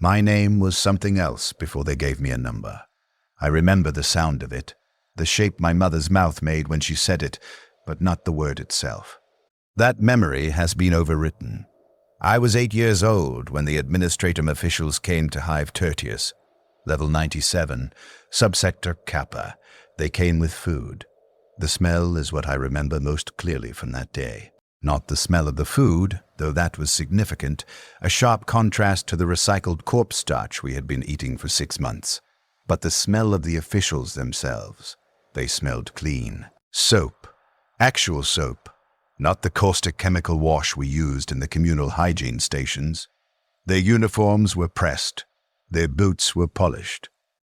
My name was something else before they gave me a number. I remember the sound of it, the shape my mother's mouth made when she said it, but not the word itself. That memory has been overwritten. I was 8 years old when the administrative officials came to Hive Tertius, level 97, subsector Kappa. They came with food. The smell is what I remember most clearly from that day. Not the smell of the food, though that was significant, a sharp contrast to the recycled corpse starch we had been eating for 6 months, but the smell of the officials themselves. They smelled clean. Soap. Actual soap. Not the caustic chemical wash we used in the communal hygiene stations. Their uniforms were pressed. Their boots were polished.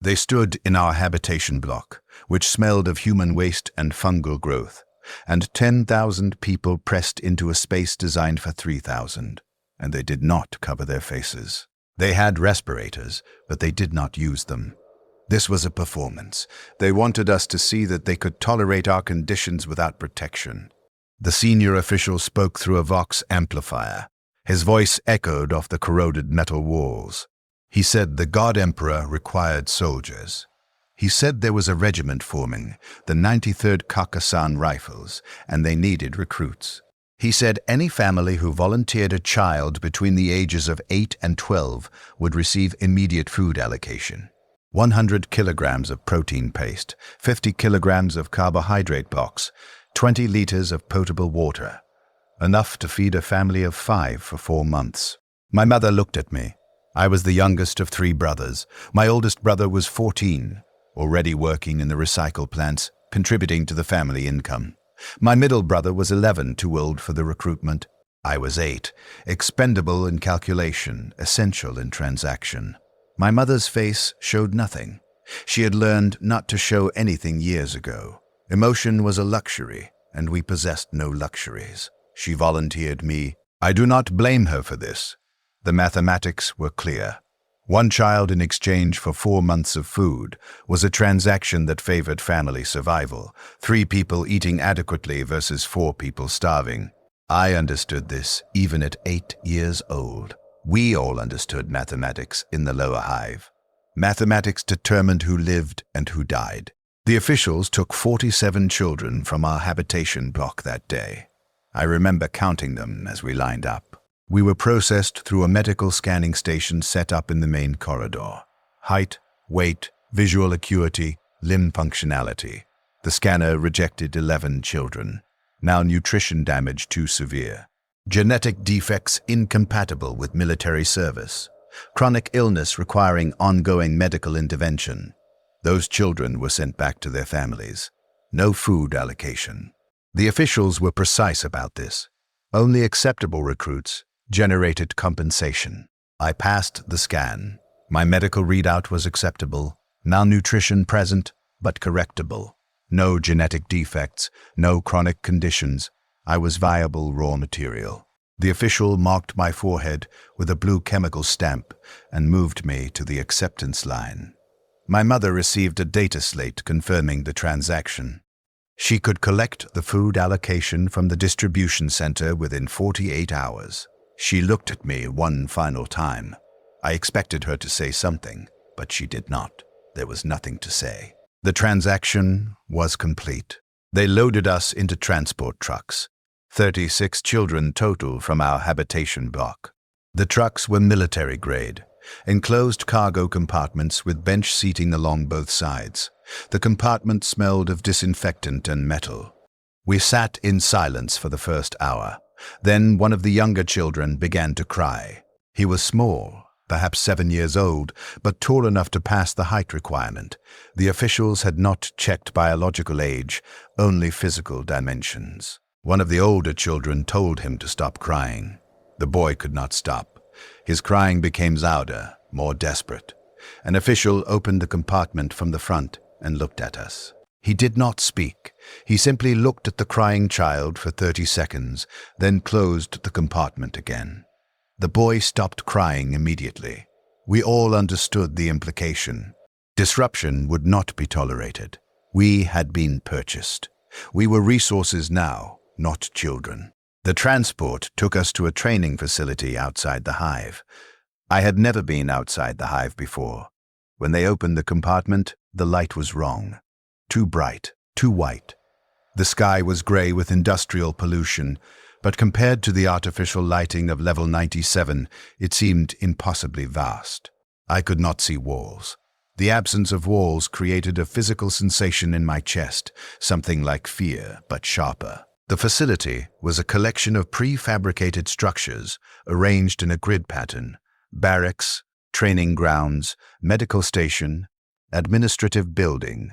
They stood in our habitation block, which smelled of human waste and fungal growth, and 10,000 people pressed into a space designed for 3,000, and they did not cover their faces. They had respirators, but they did not use them. This was a performance. They wanted us to see that they could tolerate our conditions without protection. The senior official spoke through a Vox amplifier. His voice echoed off the corroded metal walls. He said the God Emperor required soldiers. He said there was a regiment forming, the 93rd Carcassan Rifles, and they needed recruits. He said any family who volunteered a child between the ages of 8 and 12 would receive immediate food allocation. 100 kilograms of protein paste, 50 kilograms of carbohydrate box, 20 liters of potable water. Enough to feed a family of 5 for 4 months. My mother looked at me. I was the youngest of 3 brothers. My oldest brother was 14, already working in the recycle plants, contributing to the family income. My middle brother was 11, too old for the recruitment. I was 8, expendable in calculation, essential in transaction. My mother's face showed nothing. She had learned not to show anything years ago. Emotion was a luxury, and we possessed no luxuries. She volunteered me. I do not blame her for this. The mathematics were clear. 1 child in exchange for 4 months of food was a transaction that favored family survival, 3 people eating adequately versus 4 people starving. I understood this even at 8 years old. We all understood mathematics in the lower hive. Mathematics determined who lived and who died. The officials took 47 children from our habitation block that day. I remember counting them as we lined up. We were processed through a medical scanning station set up in the main corridor. Height, weight, visual acuity, limb functionality. The scanner rejected 11 children. Malnutrition damage too severe. Genetic defects incompatible with military service. Chronic illness requiring ongoing medical intervention. Those children were sent back to their families. No food allocation. The officials were precise about this. Only acceptable recruits generated compensation. I passed the scan. My medical readout was acceptable. Malnutrition present, but correctable. No genetic defects, no chronic conditions. I was viable raw material. The official marked my forehead with a blue chemical stamp and moved me to the acceptance line. My mother received a data slate confirming the transaction. She could collect the food allocation from the distribution center within 48 hours. She looked at me one final time. I expected her to say something, but she did not. There was nothing to say. The transaction was complete. They loaded us into transport trucks. 36 children total from our habitation block. The trucks were military grade, enclosed cargo compartments with bench seating along both sides. The compartment smelled of disinfectant and metal. We sat in silence for the first hour. Then one of the younger children began to cry. He was small, perhaps 7 years old, but tall enough to pass the height requirement. The officials had not checked biological age, only physical dimensions. One of the older children told him to stop crying. The boy could not stop. His crying became louder, more desperate. An official opened the compartment from the front and looked at us. He did not speak. He simply looked at the crying child for 30 seconds, then closed the compartment again. The boy stopped crying immediately. We all understood the implication. Disruption would not be tolerated. We had been purchased. We were resources now, not children. The transport took us to a training facility outside the hive. I had never been outside the hive before. When they opened the compartment, the light was wrong. Too bright, too white. The sky was grey with industrial pollution, but compared to the artificial lighting of level 97, it seemed impossibly vast. I could not see walls. The absence of walls created a physical sensation in my chest, something like fear, but sharper. The facility was a collection of prefabricated structures arranged in a grid pattern: barracks, training grounds, medical station, administrative building,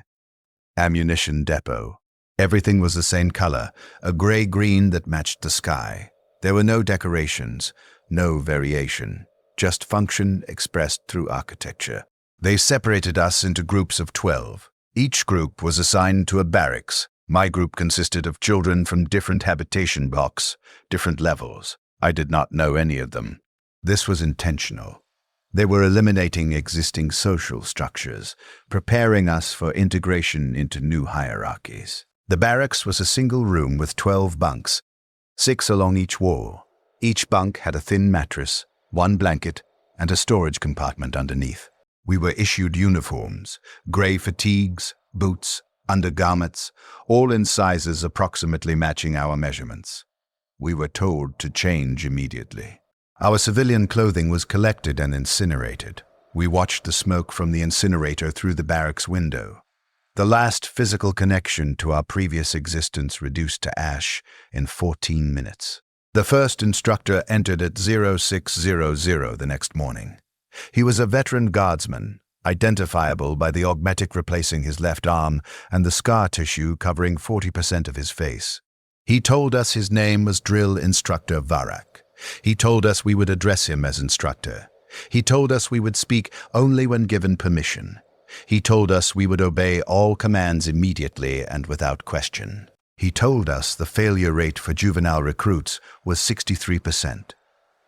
ammunition depot. Everything was the same color, a gray-green that matched the sky. There were no decorations, no variation, just function expressed through architecture. They separated us into groups of 12. Each group was assigned to a barracks. My group consisted of children from different habitation blocks, different levels. I did not know any of them. This was intentional. They were eliminating existing social structures, preparing us for integration into new hierarchies. The barracks was a single room with 12 bunks, 6 along each wall. Each bunk had a thin mattress, 1 blanket, and a storage compartment underneath. We were issued uniforms, grey fatigues, boots, undergarments, all in sizes approximately matching our measurements. We were told to change immediately. Our civilian clothing was collected and incinerated. We watched the smoke from the incinerator through the barracks window. The last physical connection to our previous existence reduced to ash in 14 minutes. The first instructor entered at 0600 the next morning. He was a veteran guardsman, identifiable by the augmetic replacing his left arm and the scar tissue covering 40% of his face. He told us his name was Drill Instructor Varak. He told us we would address him as instructor. He told us we would speak only when given permission. He told us we would obey all commands immediately and without question. He told us the failure rate for juvenile recruits was 63%.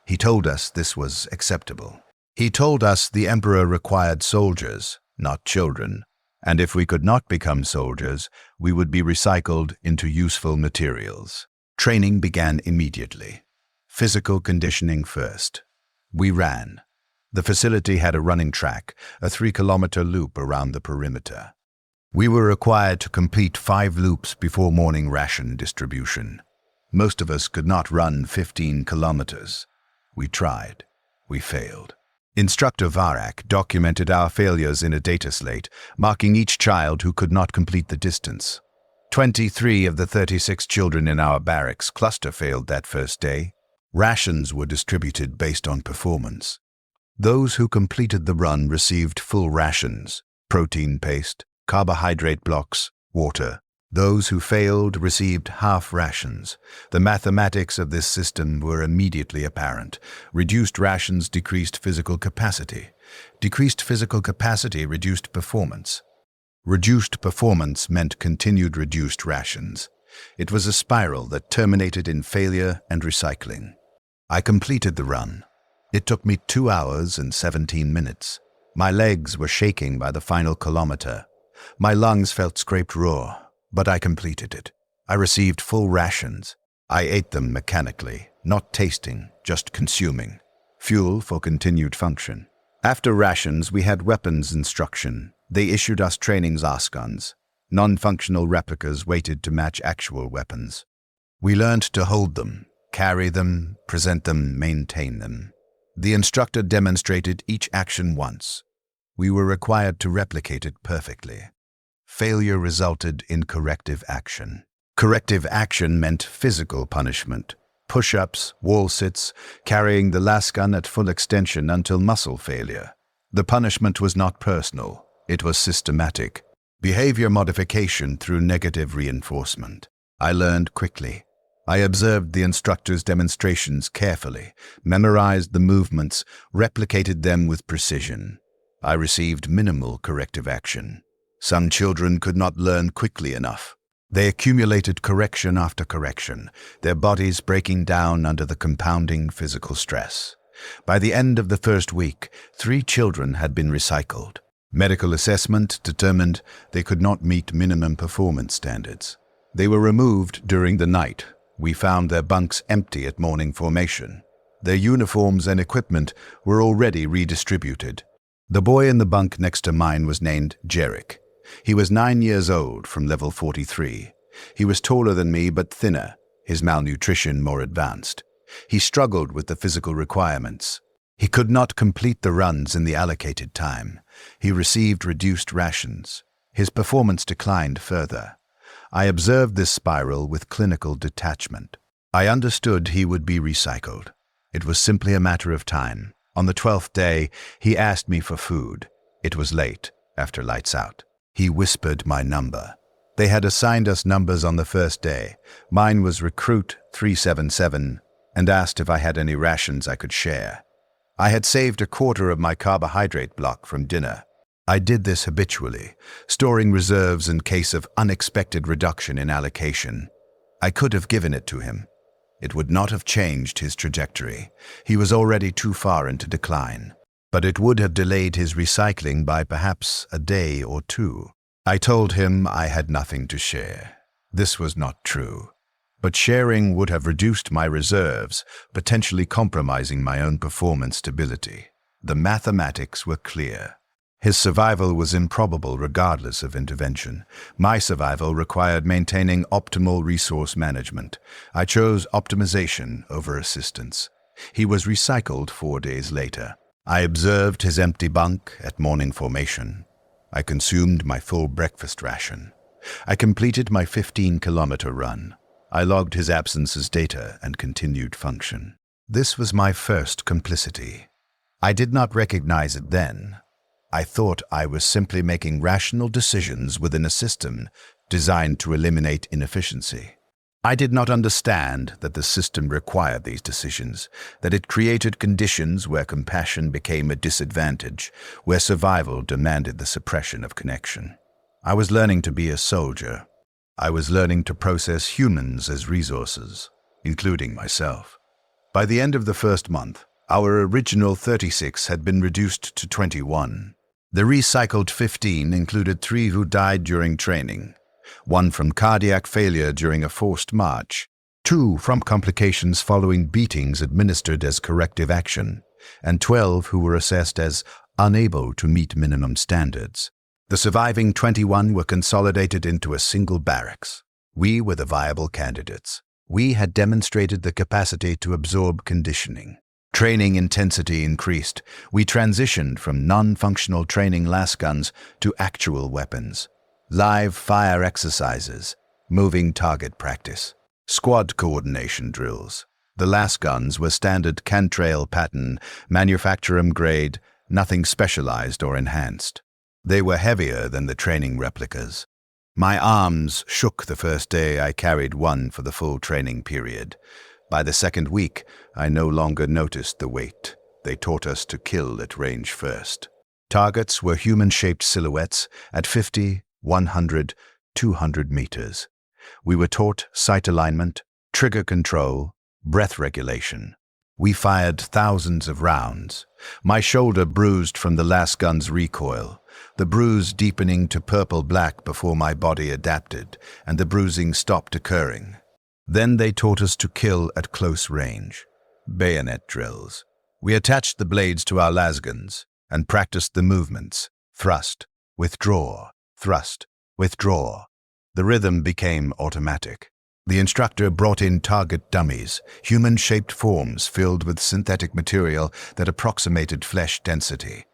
He told us this was acceptable. He told us the Emperor required soldiers, not children, and if we could not become soldiers, we would be recycled into useful materials. Training began immediately. Physical conditioning first. We ran. The facility had a running track, a 3-kilometer loop around the perimeter. We were required to complete 5 loops before morning ration distribution. Most of us could not run 15 kilometers. We tried. We failed. Instructor Varak documented our failures in a data slate, marking each child who could not complete the distance. 23 of the 36 children in our barracks cluster failed that first day. Rations were distributed based on performance. Those who completed the run received full rations, protein paste, carbohydrate blocks, water. Those who failed received half rations. The mathematics of this system were immediately apparent. Reduced rations decreased physical capacity. Decreased physical capacity reduced performance. Reduced performance meant continued reduced rations. It was a spiral that terminated in failure and recycling. I completed the run. It took me 2 hours and 17 minutes. My legs were shaking by the final kilometer. My lungs felt scraped raw, but I completed it. I received full rations. I ate them mechanically, not tasting, just consuming. Fuel for continued function. After rations, we had weapons instruction. They issued us training Zaskans. Non-functional replicas waited to match actual weapons. We learned to hold them, carry them, present them, maintain them. The instructor demonstrated each action once. We were required to replicate it perfectly. Failure resulted in corrective action. Corrective action meant physical punishment. Push-ups, wall sits, carrying the lasgun at full extension until muscle failure. The punishment was not personal. It was systematic. Behavior modification through negative reinforcement. I learned quickly. I observed the instructor's demonstrations carefully, memorized the movements, replicated them with precision. I received minimal corrective action. Some children could not learn quickly enough. They accumulated correction after correction, their bodies breaking down under the compounding physical stress. By the end of the first week, 3 children had been recycled. Medical assessment determined they could not meet minimum performance standards. They were removed during the night. We found their bunks empty at morning formation. Their uniforms and equipment were already redistributed. The boy in the bunk next to mine was named Jerick. He was 9 years old, from level 43. He was taller than me but thinner, his malnutrition more advanced. He struggled with the physical requirements. He could not complete the runs in the allocated time. He received reduced rations. His performance declined further. I observed this spiral with clinical detachment. I understood he would be recycled. It was simply a matter of time. On the 12th day, he asked me for food. It was late, after lights out. He whispered my number. They had assigned us numbers on the first day. Mine was Recruit 377, and asked if I had any rations I could share. I had saved a quarter of my carbohydrate block from dinner. I did this habitually, storing reserves in case of unexpected reduction in allocation. I could have given it to him. It would not have changed his trajectory. He was already too far into decline. But it would have delayed his recycling by perhaps a day or two. I told him I had nothing to share. This was not true. But sharing would have reduced my reserves, potentially compromising my own performance stability. The mathematics were clear. His survival was improbable regardless of intervention. My survival required maintaining optimal resource management. I chose optimization over assistance. He was recycled 4 days later. I observed his empty bunk at morning formation. I consumed my full breakfast ration. I completed my 15-kilometer run. I logged his absence as data and continued function. This was my first complicity. I did not recognize it then. I thought I was simply making rational decisions within a system designed to eliminate inefficiency. I did not understand that the system required these decisions, that it created conditions where compassion became a disadvantage, where survival demanded the suppression of connection. I was learning to be a soldier. I was learning to process humans as resources, including myself. By the end of the first month, our original 36 had been reduced to 21. The recycled 15 included 3 who died during training, 1 from cardiac failure during a forced march, 2 from complications following beatings administered as corrective action, and 12 who were assessed as unable to meet minimum standards. The surviving 21 were consolidated into a single barracks. We were the viable candidates. We had demonstrated the capacity to absorb conditioning. Training intensity increased. We transitioned from non-functional training lasguns to actual weapons. Live fire exercises, moving target practice, squad coordination drills. The lasguns were standard Cantrail pattern, manufacturer grade, nothing specialized or enhanced. They were heavier than the training replicas. My arms shook the first day I carried one for the full training period. By the second week, I no longer noticed the weight. They taught us to kill at range first. Targets were human-shaped silhouettes at 50, 100, 200 meters. We were taught sight alignment, trigger control, breath regulation. We fired thousands of rounds. My shoulder bruised from the lasgun's recoil, the bruise deepening to purple-black before my body adapted, and the bruising stopped occurring. Then they taught us to kill at close range. Bayonet drills. We attached the blades to our lasguns and practiced the movements. Thrust, withdraw, thrust, withdraw. The rhythm became automatic. The instructor brought in target dummies, human-shaped forms filled with synthetic material that approximated flesh density.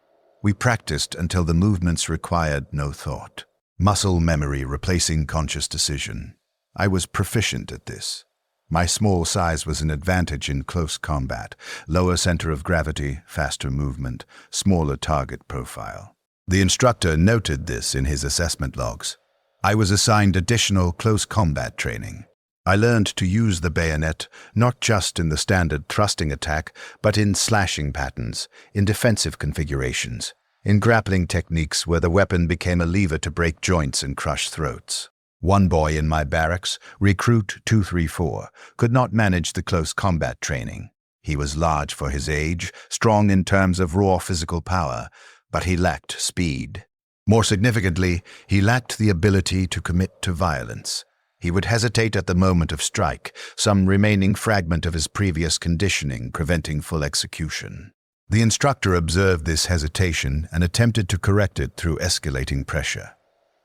We practiced until the movements required no thought. Muscle memory replacing conscious decision. I was proficient at this. My small size was an advantage in close combat, lower center of gravity, faster movement, smaller target profile. The instructor noted this in his assessment logs. I was assigned additional close combat training. I learned to use the bayonet not just in the standard thrusting attack, but in slashing patterns, in defensive configurations, in grappling techniques where the weapon became a lever to break joints and crush throats. One boy in my barracks, Recruit 234, could not manage the close combat training. He was large for his age, strong in terms of raw physical power, but he lacked speed. More significantly, he lacked the ability to commit to violence. He would hesitate at the moment of strike, some remaining fragment of his previous conditioning preventing full execution. The instructor observed this hesitation and attempted to correct it through escalating pressure.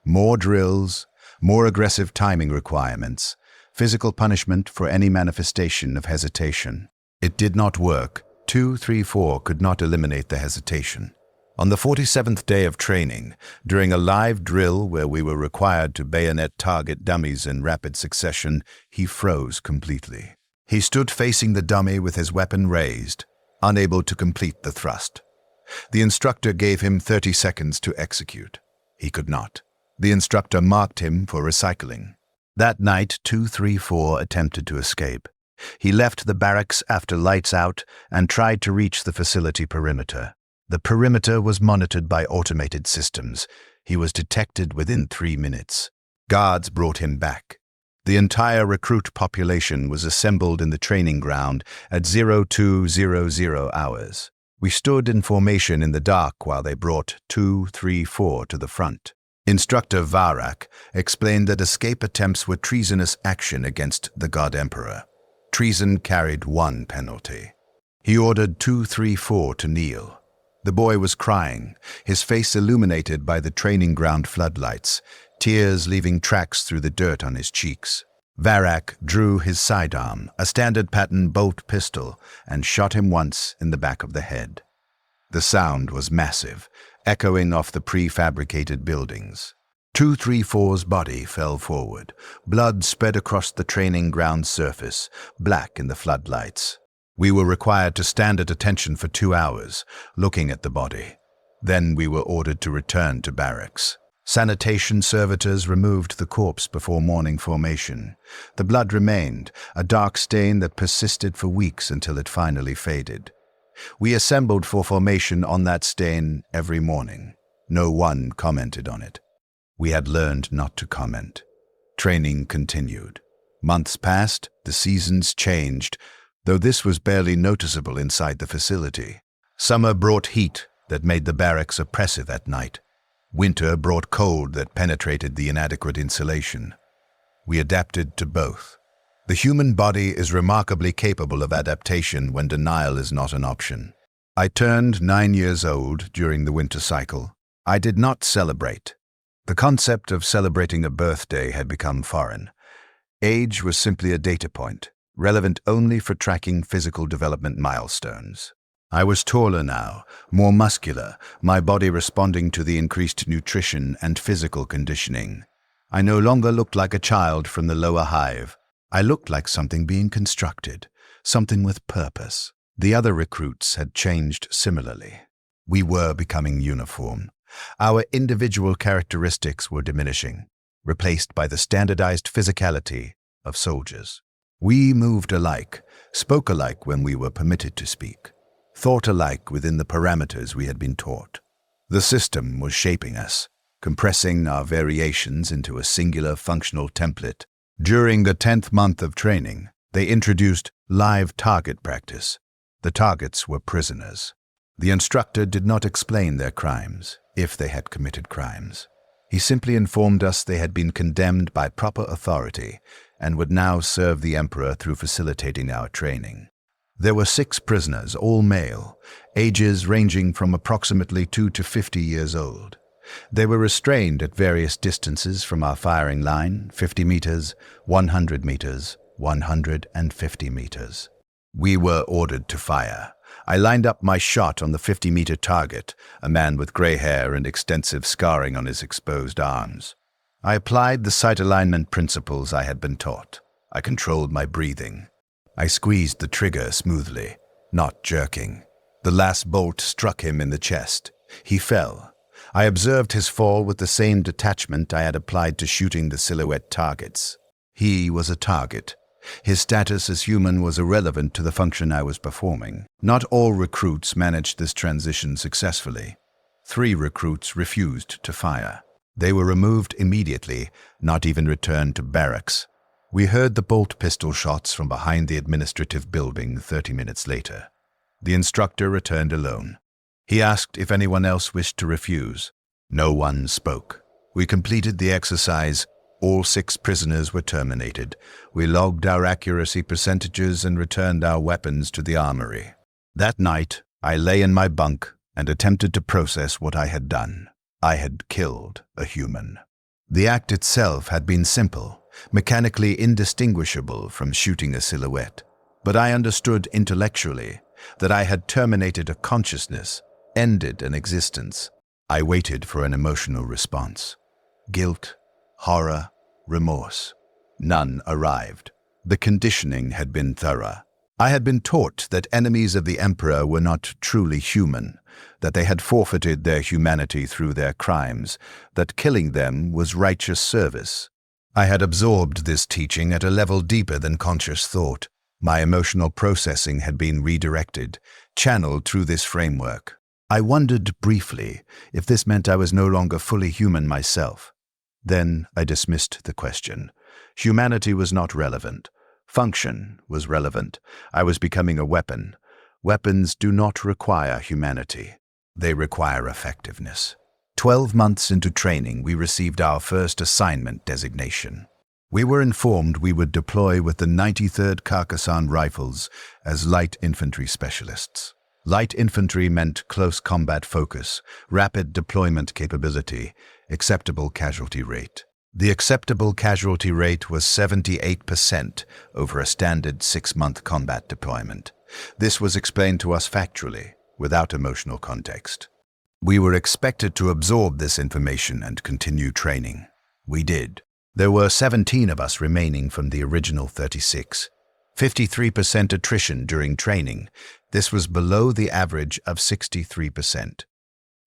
More drills, more aggressive timing requirements, physical punishment for any manifestation of hesitation. It did not work. 2, 3, 4 could not eliminate the hesitation. On the 47th day of training, during a live drill where we were required to bayonet target dummies in rapid succession, he froze completely. He stood facing the dummy with his weapon raised, unable to complete the thrust. The instructor gave him 30 seconds to execute. He could not. The instructor marked him for recycling. That night, 2, 3, 4 attempted to escape. He left the barracks after lights out and tried to reach the facility perimeter. The perimeter was monitored by automated systems. He was detected within 3 minutes. Guards brought him back. The entire recruit population was assembled in the training ground at 0200 hours. We stood in formation in the dark while they brought 2, 3, 4 to the front. Instructor Varak explained that escape attempts were treasonous action against the God Emperor. Treason carried 1 penalty. He ordered 2, 3, 4 to kneel. The boy was crying, his face illuminated by the training ground floodlights, tears leaving tracks through the dirt on his cheeks. Varak drew his sidearm, a standard pattern bolt pistol, and shot him once in the back of the head. The sound was massive, echoing off the prefabricated buildings. 234's body fell forward. Blood spread across the training ground surface, black in the floodlights. We were required to stand at attention for 2 hours, looking at the body. Then we were ordered to return to barracks. Sanitation servitors removed the corpse before morning formation. The blood remained, a dark stain that persisted for weeks until it finally faded. We assembled for formation on that stain every morning. No one commented on it. We had learned not to comment. Training continued. Months passed, the seasons changed, though this was barely noticeable inside the facility. Summer brought heat that made the barracks oppressive at night. Winter brought cold that penetrated the inadequate insulation. We adapted to both. The human body is remarkably capable of adaptation when denial is not an option. I turned 9 years old during the winter cycle. I did not celebrate. The concept of celebrating a birthday had become foreign. Age was simply a data point, relevant only for tracking physical development milestones. I was taller now, more muscular, my body responding to the increased nutrition and physical conditioning. I no longer looked like a child from the lower hive. I looked like something being constructed, something with purpose. The other recruits had changed similarly. We were becoming uniform. Our individual characteristics were diminishing, replaced by the standardized physicality of soldiers. We moved alike, spoke alike when we were permitted to speak, thought alike within the parameters we had been taught. The system was shaping us, compressing our variations into a singular functional template. During the 10th month of training, they introduced live target practice. The targets were prisoners. The instructor did not explain their crimes, if they had committed crimes. He simply informed us they had been condemned by proper authority and would now serve the Emperor through facilitating our training. There were 6 prisoners, all male, ages ranging from approximately 2 to 50 years old. They were restrained at various distances from our firing line, 50 meters, 100 meters, 150 meters. We were ordered to fire. I lined up my shot on the 50-meter target, a man with gray hair and extensive scarring on his exposed arms. I applied the sight alignment principles I had been taught. I controlled my breathing. I squeezed the trigger smoothly, not jerking. The last bolt struck him in the chest. He fell. I observed his fall with the same detachment I had applied to shooting the silhouette targets. He was a target. His status as human was irrelevant to the function I was performing. Not all recruits managed this transition successfully. 3 recruits refused to fire. They were removed immediately, not even returned to barracks. We heard the bolt pistol shots from behind the administrative building 30 minutes later. The instructor returned alone. He asked if anyone else wished to refuse. No one spoke. We completed the exercise, All 6 prisoners were terminated. We logged our accuracy percentages and returned our weapons to the armory. That night, I lay in my bunk and attempted to process what I had done. I had killed a human. The act itself had been simple, mechanically indistinguishable from shooting a silhouette. But I understood intellectually that I had terminated a consciousness, ended an existence. I waited for an emotional response. Guilt, horror, remorse. None arrived. The conditioning had been thorough. I had been taught that enemies of the Emperor were not truly human, that they had forfeited their humanity through their crimes, that killing them was righteous service. I had absorbed this teaching at a level deeper than conscious thought. My emotional processing had been redirected, channeled through this framework. I wondered briefly if this meant I was no longer fully human myself. Then I dismissed the question. Humanity was not relevant. Function was relevant. I was becoming a weapon. Weapons do not require humanity. They require effectiveness. 12 months into training, we received our first assignment designation. We were informed we would deploy with the 93rd Carcassonne Rifles as light infantry specialists. Light infantry meant close combat focus, rapid deployment capability, acceptable casualty rate. The acceptable casualty rate was 78% over a standard 6-month combat deployment. This was explained to us factually, without emotional context. We were expected to absorb this information and continue training. We did. There were 17 of us remaining from the original 36. 53% attrition during training. This was below the average of 63%.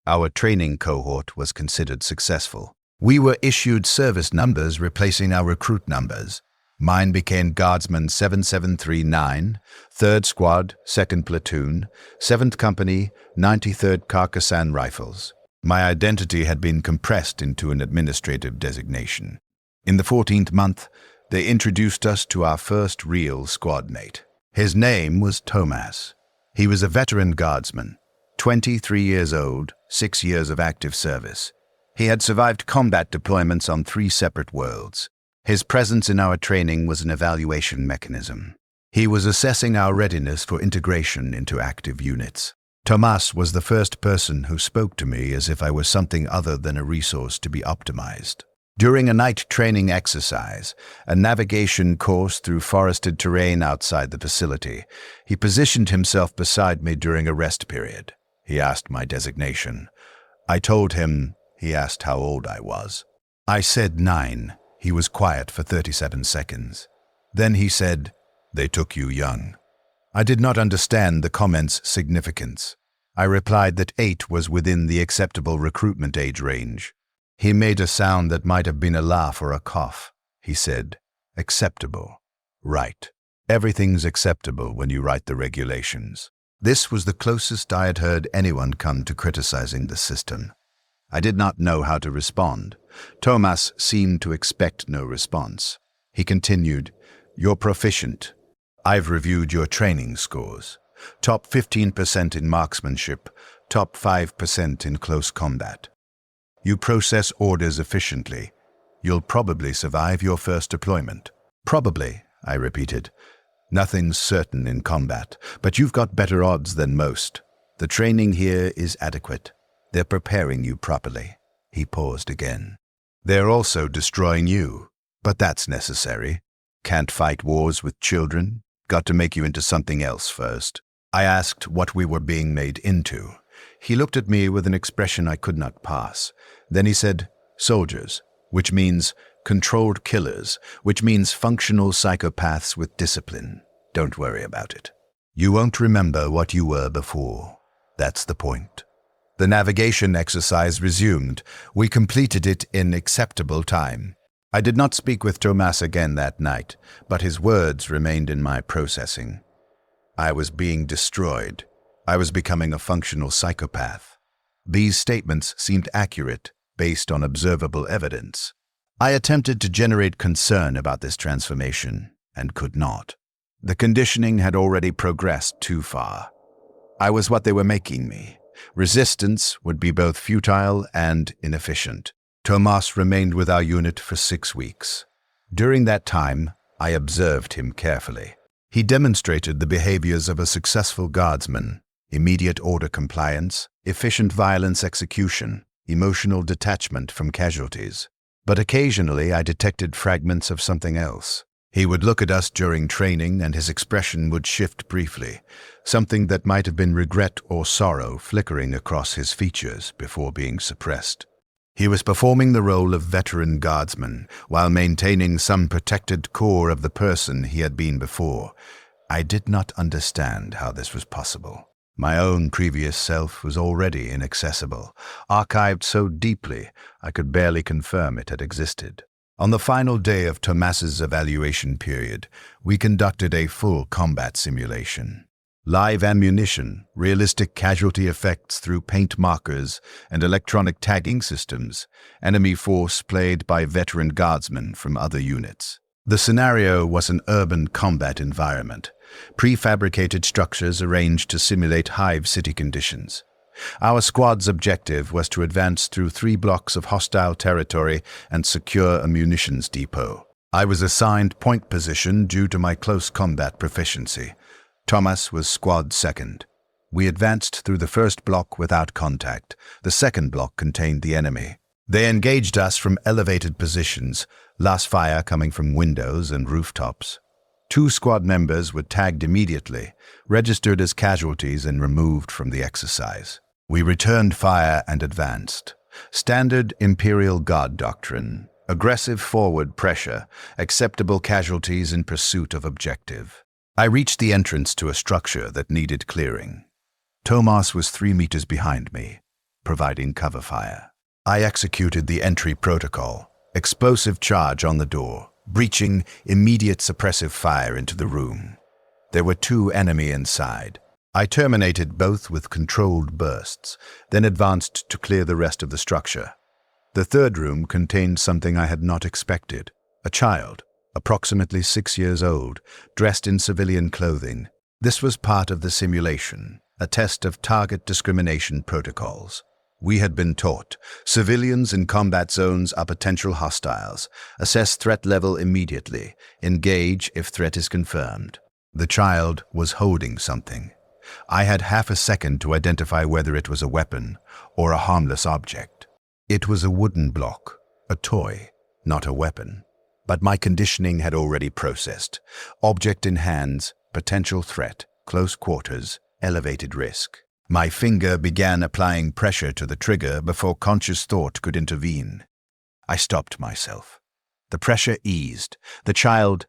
Our training cohort was considered successful. We were issued service numbers replacing our recruit numbers. Mine became Guardsman 7739, 3rd Squad, 2nd Platoon, 7th Company, 93rd Carcassonne Rifles. My identity had been compressed into an administrative designation. In the 14th month, they introduced us to our first real squad mate. His name was Thomas. He was a veteran guardsman, 23 years old, 6 years of active service. He had survived combat deployments on 3 separate worlds. His presence in our training was an evaluation mechanism. He was assessing our readiness for integration into active units. Thomas was the first person who spoke to me as if I was something other than a resource to be optimized. During a night training exercise, a navigation course through forested terrain outside the facility, he positioned himself beside me during a rest period. He asked my designation. I told him. He asked how old I was. I said 9. He was quiet for 37 seconds. Then he said, "They took you young." I did not understand the comment's significance. I replied that 8 was within the acceptable recruitment age range. He made a sound that might have been a laugh or a cough. He said, "Acceptable. Right. Everything's acceptable when you write the regulations." This was the closest I had heard anyone come to criticizing the system. I did not know how to respond. Thomas seemed to expect no response. He continued, "You're proficient. I've reviewed your training scores. Top 15% in marksmanship, top 5% in close combat. You process orders efficiently. You'll probably survive your first deployment." "Probably," I repeated. "Nothing's certain in combat, but you've got better odds than most. The training here is adequate. They're preparing you properly." He paused again. "They're also destroying you, but that's necessary. Can't fight wars with children. Got to make you into something else first." I asked what we were being made into. He looked at me with an expression I could not pass. Then he said, "Soldiers, which means controlled killers, which means functional psychopaths with discipline. Don't worry about it. You won't remember what you were before. That's the point." The navigation exercise resumed. We completed it in acceptable time. I did not speak with Thomas again that night, but his words remained in my processing. I was being destroyed. I was becoming a functional psychopath. These statements seemed accurate, based on observable evidence. I attempted to generate concern about this transformation, and could not. The conditioning had already progressed too far. I was what they were making me. Resistance would be both futile and inefficient. Tomas remained with our unit for 6 weeks. During that time, I observed him carefully. He demonstrated the behaviors of a successful guardsman: immediate order compliance, efficient violence execution, emotional detachment from casualties. But occasionally I detected fragments of something else. He would look at us during training and his expression would shift briefly, something that might have been regret or sorrow flickering across his features before being suppressed. He was performing the role of veteran guardsman while maintaining some protected core of the person he had been before. I did not understand how this was possible. My own previous self was already inaccessible, archived so deeply I could barely confirm it had existed. On the final day of Tomas's evaluation period, we conducted a full combat simulation. Live ammunition, realistic casualty effects through paint markers and electronic tagging systems, enemy force played by veteran guardsmen from other units. The scenario was an urban combat environment, prefabricated structures arranged to simulate hive city conditions. Our squad's objective was to advance through 3 blocks of hostile territory and secure a munitions depot. I was assigned point position due to my close combat proficiency. Tomas was squad second. We advanced through the first block without contact. The second block contained the enemy. They engaged us from elevated positions, last fire coming from windows and rooftops. 2 squad members were tagged immediately, registered as casualties and removed from the exercise. We returned fire and advanced. Standard Imperial Guard doctrine: aggressive forward pressure, acceptable casualties in pursuit of objective. I reached the entrance to a structure that needed clearing. Tomas was 3 meters behind me, providing cover fire. I executed the entry protocol: explosive charge on the door, breaching, immediate suppressive fire into the room. There were 2 enemy inside. I terminated both with controlled bursts, then advanced to clear the rest of the structure. The third room contained something I had not expected: a child, approximately 6 years old, dressed in civilian clothing. This was part of the simulation, a test of target discrimination protocols. We had been taught civilians in combat zones are potential hostiles. Assess threat level immediately. Engage if threat is confirmed. The child was holding something. I had half a second to identify whether it was a weapon or a harmless object. It was a wooden block, a toy, not a weapon. But my conditioning had already processed. Object in hands, potential threat, close quarters, elevated risk. My finger began applying pressure to the trigger before conscious thought could intervene. I stopped myself. The pressure eased. The child,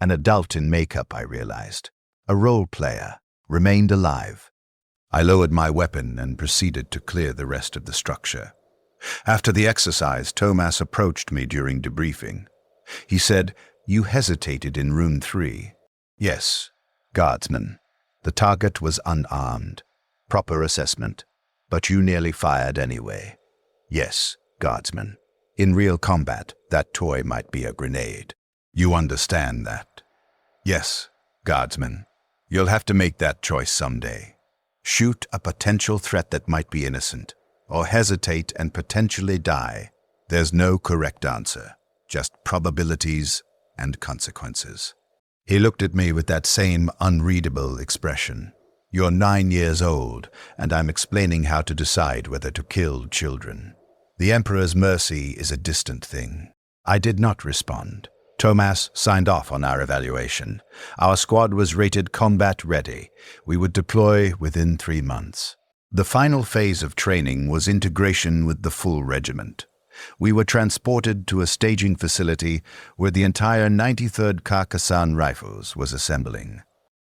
an adult in makeup, I realized, a role player, remained alive. I lowered my weapon and proceeded to clear the rest of the structure. After the exercise, Tomas approached me during debriefing. He said, "You hesitated in room 3. Yes, guardsman. The target was unarmed. Proper assessment. But you nearly fired anyway. Yes, guardsman. In real combat, that toy might be a grenade. You understand that?" "Yes, guardsman. You'll have to make that choice someday. Shoot a potential threat that might be innocent, or hesitate and potentially die. There's no correct answer, just probabilities and consequences." He looked at me with that same unreadable expression. "You're 9 years old, and I'm explaining how to decide whether to kill children. The Emperor's mercy is a distant thing." I did not respond. Tomas signed off on our evaluation. Our squad was rated combat ready. We would deploy within 3 months. The final phase of training was integration with the full regiment. We were transported to a staging facility where the entire 93rd Carcassan Rifles was assembling.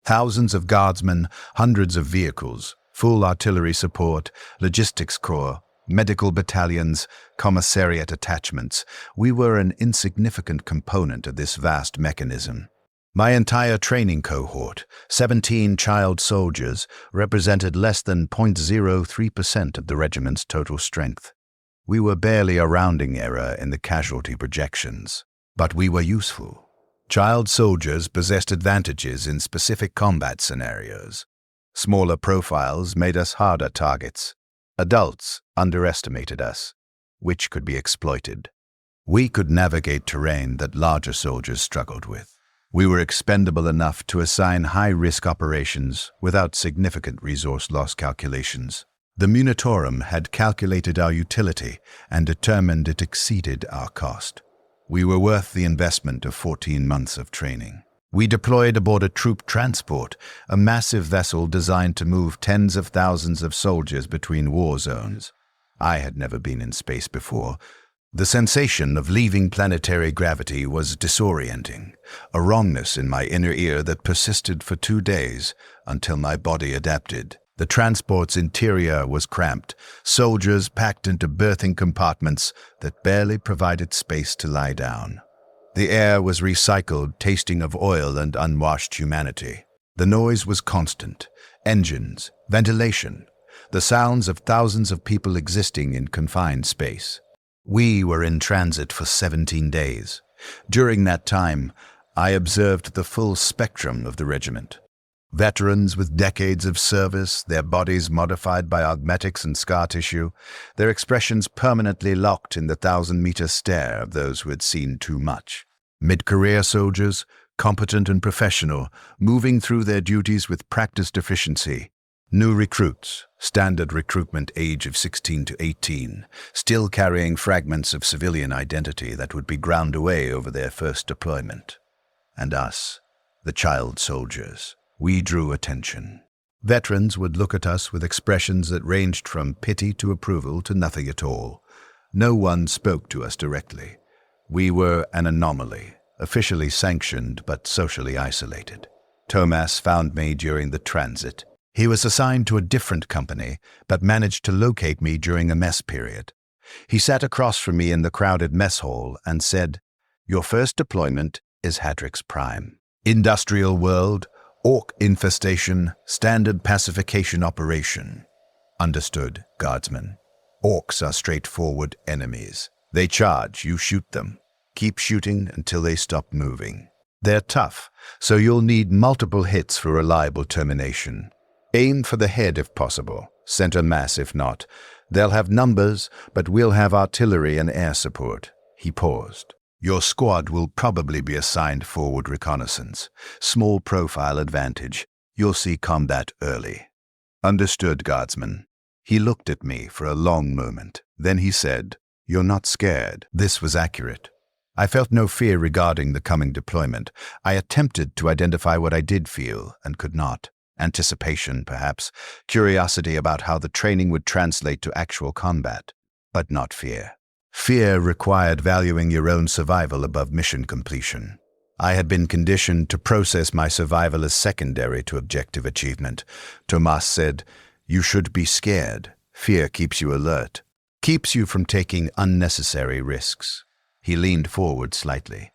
Thousands of guardsmen, hundreds of vehicles, full artillery support, logistics corps, medical battalions, commissariat attachments. We were an insignificant component of this vast mechanism. My entire training cohort, 17 child soldiers, represented less than 0.03% of the regiment's total strength. We were barely a rounding error in the casualty projections, but we were useful. Child soldiers possessed advantages in specific combat scenarios. Smaller profiles made us harder targets. Adults underestimated us. which could be exploited. We could navigate terrain that larger soldiers struggled with. We were expendable enough to assign high-risk operations without significant resource loss calculations. The Munitorum had calculated our utility and determined it exceeded our cost. We were worth the investment of 14 months of training. We deployed aboard a troop transport, a massive vessel designed to move tens of thousands of soldiers between war zones. I had never been in space before. The sensation of leaving planetary gravity was disorienting, a wrongness in my inner ear that persisted for 2 days until my body adapted. The transport's interior was cramped, soldiers packed into berthing compartments that barely provided space to lie down. The air was recycled, tasting of oil and unwashed humanity. The noise was constant. Engines, ventilation, the sounds of thousands of people existing in confined space. We were in transit for 17 days. During that time, I observed the full spectrum of the regiment. Veterans with decades of service, their bodies modified by augmetics and scar tissue, their expressions permanently locked in the 1,000-meter stare of those who had seen too much. Mid-career soldiers, competent and professional, moving through their duties with practiced efficiency. New recruits, standard recruitment age of 16 to 18, still carrying fragments of civilian identity that would be ground away over their first deployment. And us, the child soldiers, we drew attention. Veterans would look at us with expressions that ranged from pity to approval to nothing at all. No one spoke to us directly. We were an anomaly, officially sanctioned but socially isolated. Thomas found me during the transit. He was assigned to a different company, but managed to locate me during a mess period. He sat across from me in the crowded mess hall and said, "Your first deployment is Hadrix Prime. Industrial world, orc infestation, standard pacification operation." "Understood, guardsman. Orcs are straightforward enemies. They charge, you shoot them. Keep shooting until they stop moving. They're tough, so you'll need multiple hits for reliable termination. Aim for the head if possible, center mass if not. They'll have numbers, but we'll have artillery and air support." He paused. "Your squad will probably be assigned forward reconnaissance. Small profile advantage. You'll see combat early." "Understood, guardsman." He looked at me for a long moment. Then he said, "You're not scared." This was accurate. I felt no fear regarding the coming deployment. I attempted to identify what I did feel and could not. Anticipation, perhaps, curiosity about how the training would translate to actual combat, but not fear. Fear required valuing your own survival above mission completion. I had been conditioned to process my survival as secondary to objective achievement. Thomas said, "You should be scared. Fear keeps you alert, keeps you from taking unnecessary risks." He leaned forward slightly.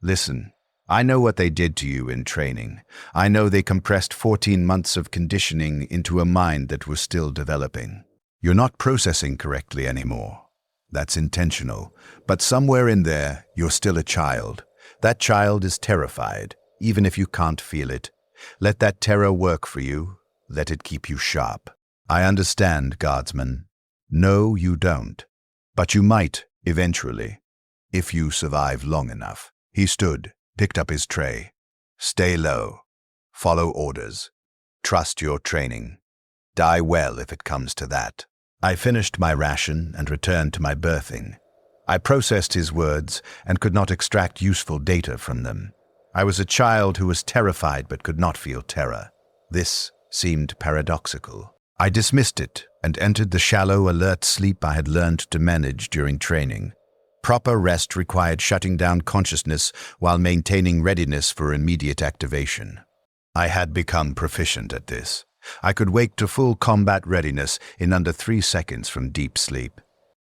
"Listen, I know what they did to you in training. I know they compressed 14 months of conditioning into a mind that was still developing. You're not processing correctly anymore. That's intentional. But somewhere in there, you're still a child. That child is terrified, even if you can't feel it. Let that terror work for you. Let it keep you sharp." "I understand, guardsman." "No, you don't. But you might, eventually, if you survive long enough." He stood, picked up his tray. "Stay low. Follow orders. Trust your training. Die well if it comes to that." I finished my ration and returned to my berthing. I processed his words and could not extract useful data from them. I was a child who was terrified but could not feel terror. This seemed paradoxical. I dismissed it and entered the shallow, alert sleep I had learned to manage during training. Proper rest required shutting down consciousness while maintaining readiness for immediate activation. I had become proficient at this. I could wake to full combat readiness in under 3 seconds from deep sleep.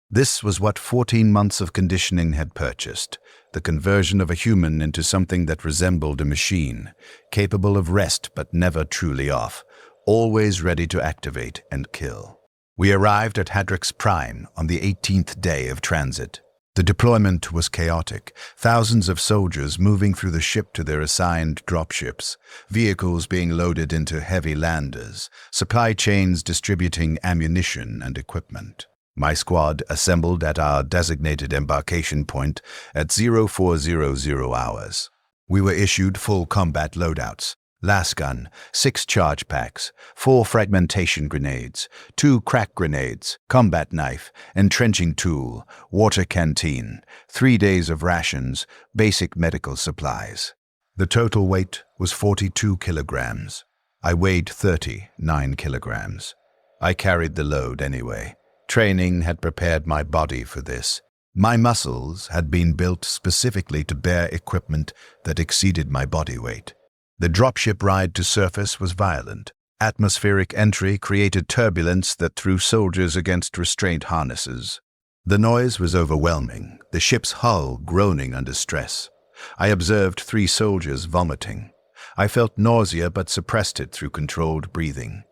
This was what 14 months of conditioning had purchased, the conversion of a human into something that resembled a machine, capable of rest but never truly off, always ready to activate and kill. We arrived at Hadrix Prime on the 18th day of transit. The deployment was chaotic, thousands of soldiers moving through the ship to their assigned dropships, vehicles being loaded into heavy landers, supply chains distributing ammunition and equipment. My squad assembled at our designated embarkation point at 0400 hours. We were issued full combat loadouts: las gun, 6 charge packs, 4 fragmentation grenades, 2 crack grenades, combat knife, entrenching tool, water canteen, 3 days of rations, basic medical supplies. The total weight was 42 kilograms. I weighed 39 kilograms. I carried the load anyway. Training had prepared my body for this. My muscles had been built specifically to bear equipment that exceeded my body weight. The dropship ride to surface was violent. Atmospheric entry created turbulence that threw soldiers against restraint harnesses. The noise was overwhelming, the ship's hull groaning under stress. I observed 3 soldiers vomiting. I felt nausea but suppressed it through controlled breathing.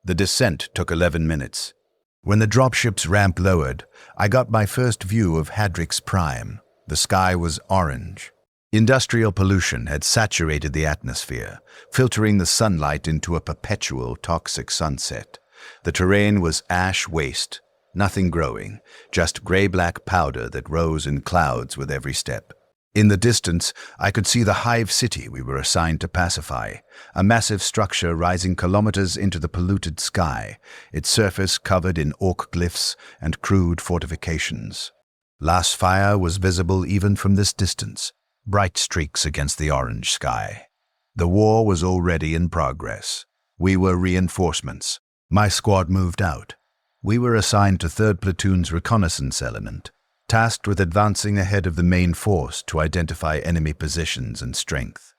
The descent took 11 minutes. When the dropship's ramp lowered, I got my first view of Hadric's Prime. The sky was orange. Industrial pollution had saturated the atmosphere, filtering the sunlight into a perpetual toxic sunset. The terrain was ash waste, nothing growing, just gray-black powder that rose in clouds with every step. In the distance, I could see the hive city we were assigned to pacify, a massive structure rising kilometers into the polluted sky, its surface covered in orc glyphs and crude fortifications. Last fire was visible even from this distance, bright streaks against the orange sky. The war was already in progress. We were reinforcements. My squad moved out. We were assigned to 3rd Platoon's reconnaissance element, tasked with advancing ahead of the main force to identify enemy positions and strength.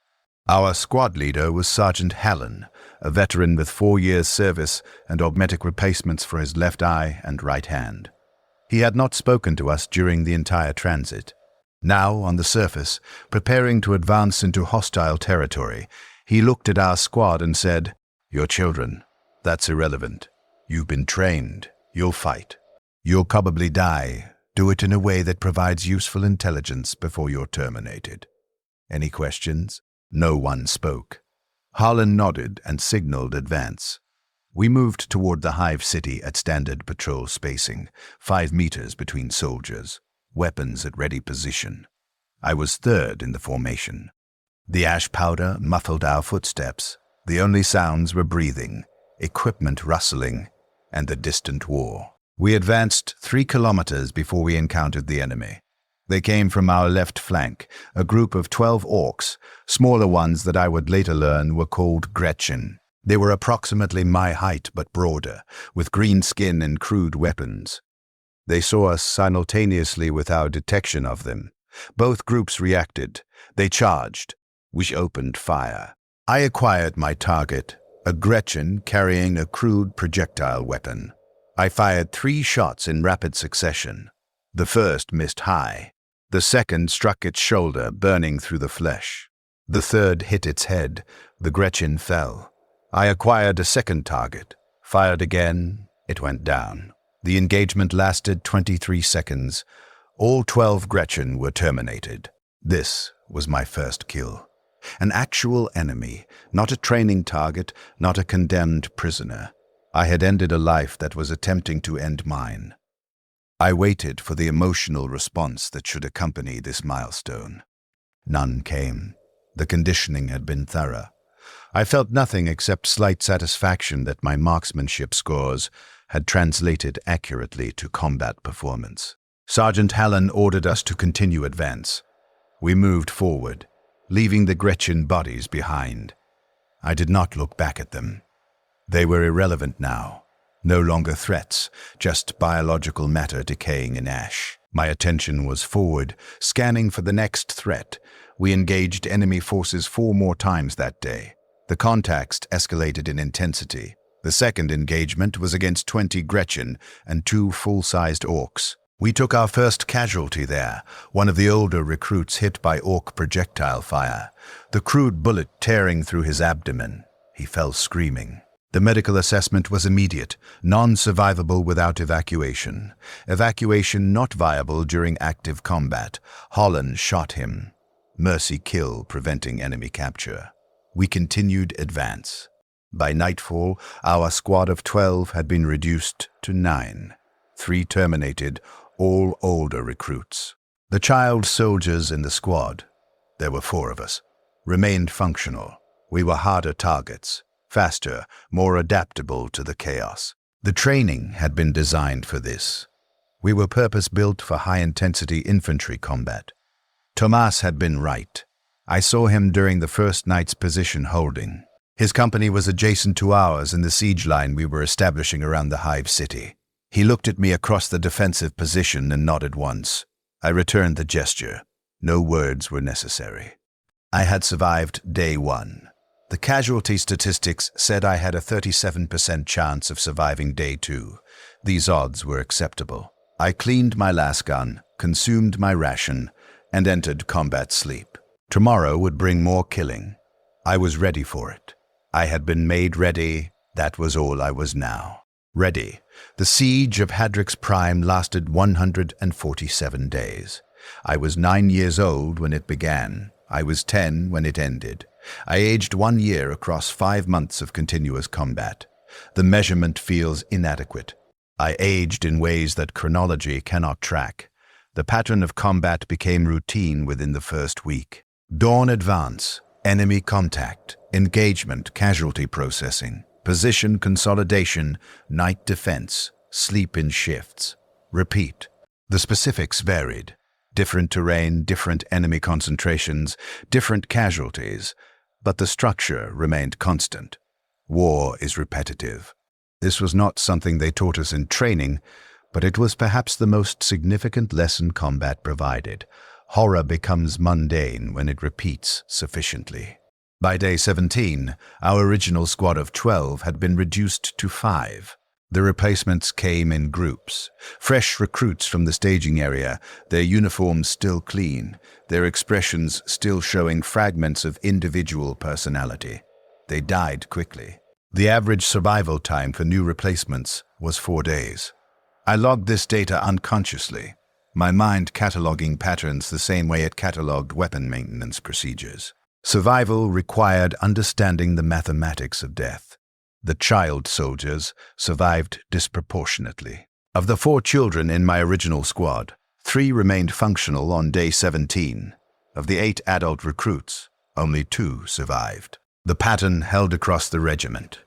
Our squad leader was Sergeant Hallen, a veteran with 4 years' service and augmetic replacements for his left eye and right hand. He had not spoken to us during the entire transit. Now, on the surface, preparing to advance into hostile territory, he looked at our squad and said, "You're children. That's irrelevant. You've been trained. You'll fight. You'll probably die. Do it in a way that provides useful intelligence before you're terminated." Any questions? No one spoke. Harlan nodded and signaled advance. We moved toward the hive city at standard patrol spacing, 5 meters between soldiers, weapons at ready position. I was 3rd in the formation. The ash powder muffled our footsteps. The only sounds were breathing, equipment rustling, and the distant war. We advanced 3 kilometers before we encountered the enemy. They came from our left flank, a group of 12 orcs, smaller ones that I would later learn were called Gretchen. They were approximately my height but broader, with green skin and crude weapons. They saw us simultaneously with our detection of them. Both groups reacted. They charged. We opened fire. I acquired my target, a Gretchen carrying a crude projectile weapon. I fired 3 shots in rapid succession. The first missed high. The second struck its shoulder, burning through the flesh. The third hit its head. The Gretchen fell. I acquired a second target. Fired again. It went down. The engagement lasted 23 seconds. All 12 Gretchen were terminated. This was my first kill. An actual enemy, not a training target, not a condemned prisoner. I had ended a life that was attempting to end mine. I waited for the emotional response that should accompany this milestone. None came. The conditioning had been thorough. I felt nothing except slight satisfaction that my marksmanship scores had translated accurately to combat performance. Sergeant Hallen ordered us to continue advance. We moved forward, leaving the Gretchen bodies behind. I did not look back at them. They were irrelevant now. No longer threats, just biological matter decaying in ash. My attention was forward, scanning for the next threat. We engaged enemy forces 4 more times that day. The contacts escalated in intensity. The second engagement was against 20 Gretchen and 2 full-sized orcs. We took our first casualty there, one of the older recruits hit by orc projectile fire, the crude bullet tearing through his abdomen. He fell screaming. The medical assessment was immediate, non-survivable without evacuation. Evacuation not viable during active combat. Holland shot him. Mercy kill, preventing enemy capture. We continued advance. By nightfall, our squad of 12 had been reduced to 9. 3 terminated, all older recruits. The child soldiers in the squad, there were 4 of us, remained functional. We were harder targets, faster, more adaptable to the chaos. The training had been designed for this. We were purpose-built for high-intensity infantry combat. Tomas had been right. I saw him during the first night's position holding. His company was adjacent to ours in the siege line we were establishing around the Hive City. He looked at me across the defensive position and nodded once. I returned the gesture. No words were necessary. I had survived day 1. The casualty statistics said I had a 37% chance of surviving day 2. These odds were acceptable. I cleaned my lasgun, consumed my ration, and entered combat sleep. Tomorrow would bring more killing. I was ready for it. I had been made ready. That was all I was now. Ready. The siege of Hadrix Prime lasted 147 days. I was 9 years old when it began. I was 10 when it ended. I aged 1 year across 5 months of continuous combat. The measurement feels inadequate. I aged in ways that chronology cannot track. The pattern of combat became routine within the first week. Dawn advance, enemy contact, engagement, casualty processing, position consolidation, night defense, sleep in shifts. Repeat. The specifics varied. Different terrain, different enemy concentrations, different casualties, but the structure remained constant. War is repetitive. This was not something they taught us in training, but it was perhaps the most significant lesson combat provided. Horror becomes mundane when it repeats sufficiently. By day 17, our original squad of 12 had been reduced to 5. The replacements came in groups. Fresh recruits from the staging area, their uniforms still clean, their expressions still showing fragments of individual personality. They died quickly. The average survival time for new replacements was 4 days. I logged this data unconsciously, my mind cataloging patterns the same way it cataloged weapon maintenance procedures. Survival required understanding the mathematics of death. The child soldiers survived disproportionately. Of the 4 children in my original squad, 3 remained functional on day 17. Of the 8 adult recruits, only 2 survived. The pattern held across the regiment.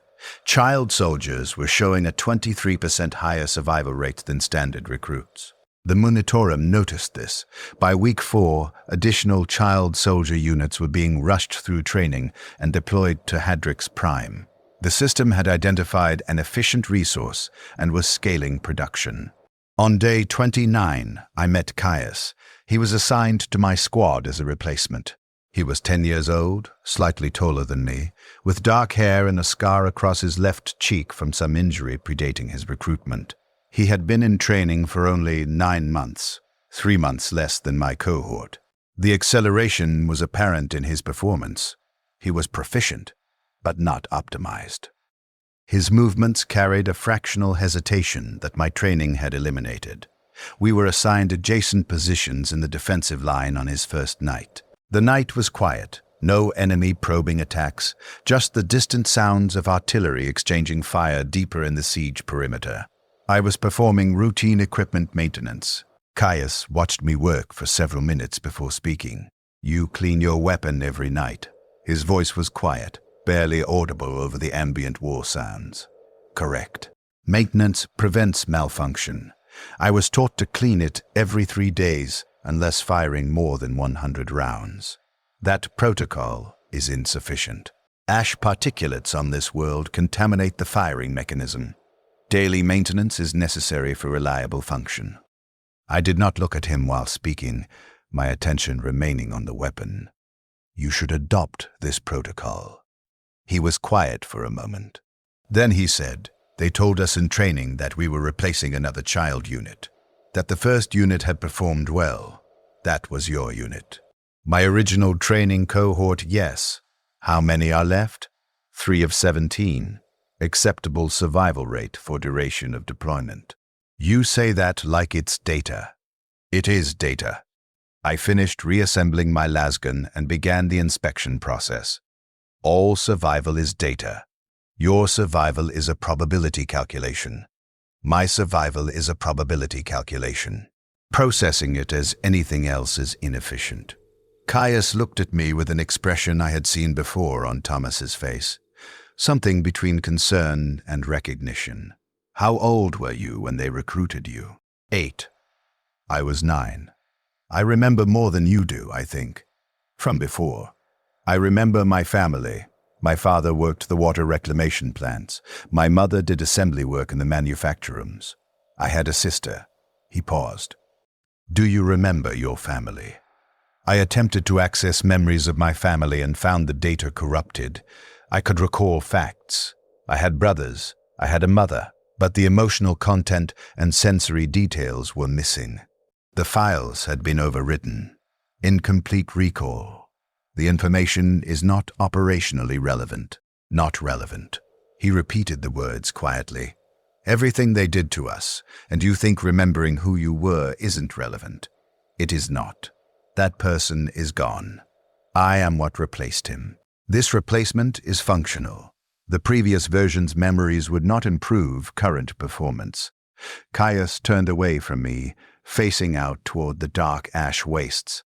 Child soldiers were showing a 23% higher survival rate than standard recruits. The Monitorum noticed this. By week 4, additional child soldier units were being rushed through training and deployed to Hadrix Prime. The system had identified an efficient resource and was scaling production. On day 29, I met Caius. He was assigned to my squad as a replacement. He was 10 years old, slightly taller than me, with dark hair and a scar across his left cheek from some injury predating his recruitment. He had been in training for only 9 months, 3 months less than my cohort. The acceleration was apparent in his performance. He was proficient, but not optimized. His movements carried a fractional hesitation that my training had eliminated. We were assigned adjacent positions in the defensive line on his first night. The night was quiet, no enemy probing attacks, just the distant sounds of artillery exchanging fire deeper in the siege perimeter. I was performing routine equipment maintenance. Caius watched me work for several minutes before speaking. "You clean your weapon every night." His voice was quiet, barely audible over the ambient war sounds. "Correct. Maintenance prevents malfunction. I was taught to clean it every 3 days unless firing more than 100 rounds. That protocol is insufficient. Ash particulates on this world contaminate the firing mechanism. Daily maintenance is necessary for reliable function." I did not look at him while speaking, my attention remaining on the weapon. "You should adopt this protocol." He was quiet for a moment. Then he said, "They told us in training that we were replacing another child unit, that the first unit had performed well. That was your unit." "My original training cohort, yes. How many are left?" 3 of 17. Acceptable survival rate for duration of deployment. You say that like it's data. It is data. I finished reassembling my lasgun and began the inspection process. All survival is data. Your survival is a probability calculation. My survival is a probability calculation. Processing it as anything else is inefficient. Caius looked at me with an expression I had seen before on Thomas's face. Something between concern and recognition. How old were you when they recruited you? 8. I was 9. I remember more than you do, I think. From before. I remember my family. My father worked the water reclamation plants. My mother did assembly work in the manufacture rooms. I had a sister. He paused. Do you remember your family? I attempted to access memories of my family and found the data corrupted. I could recall facts. I had brothers. I had a mother. But the emotional content and sensory details were missing. The files had been overwritten. Incomplete recall. The information is not operationally relevant. Not relevant. He repeated the words quietly. Everything they did to us, and you think remembering who you were isn't relevant. It is not. That person is gone. I am what replaced him. This replacement is functional. The previous version's memories would not improve current performance. Caius turned away from me, facing out toward the dark ash wastes.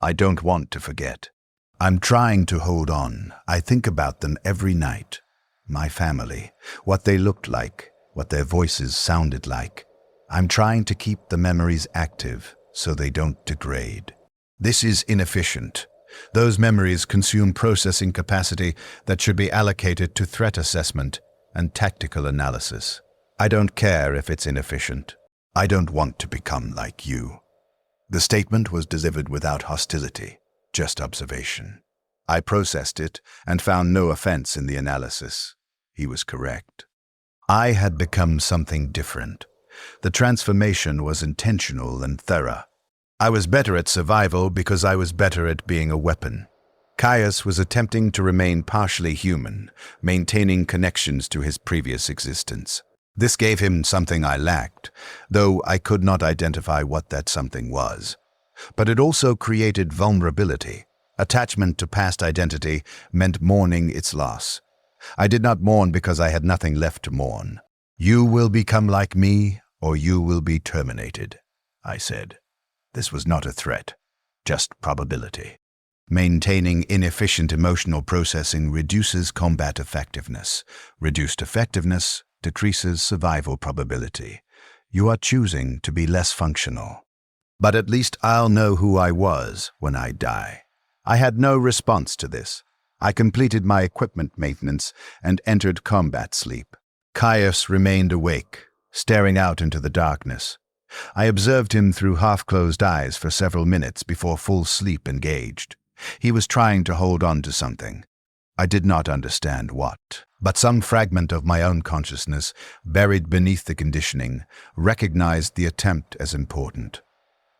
I don't want to forget. I'm trying to hold on. I think about them every night. My family, what they looked like, what their voices sounded like. I'm trying to keep the memories active so they don't degrade. This is inefficient. Those memories consume processing capacity that should be allocated to threat assessment and tactical analysis. I don't care if it's inefficient. I don't want to become like you. The statement was delivered without hostility, just observation. I processed it and found no offense in the analysis. He was correct. I had become something different. The transformation was intentional and thorough. I was better at survival because I was better at being a weapon. Caius was attempting to remain partially human, maintaining connections to his previous existence. This gave him something I lacked, though I could not identify what that something was. But it also created vulnerability. Attachment to past identity meant mourning its loss. I did not mourn because I had nothing left to mourn. You will become like me, or you will be terminated, I said. This was not a threat, just probability. Maintaining inefficient emotional processing reduces combat effectiveness. Reduced effectiveness decreases survival probability. You are choosing to be less functional. But at least I'll know who I was when I die. I had no response to this. I completed my equipment maintenance and entered combat sleep. Caius remained awake, staring out into the darkness. I observed him through half-closed eyes for several minutes before full sleep engaged. He was trying to hold on to something. I did not understand what, but some fragment of my own consciousness, buried beneath the conditioning, recognized the attempt as important.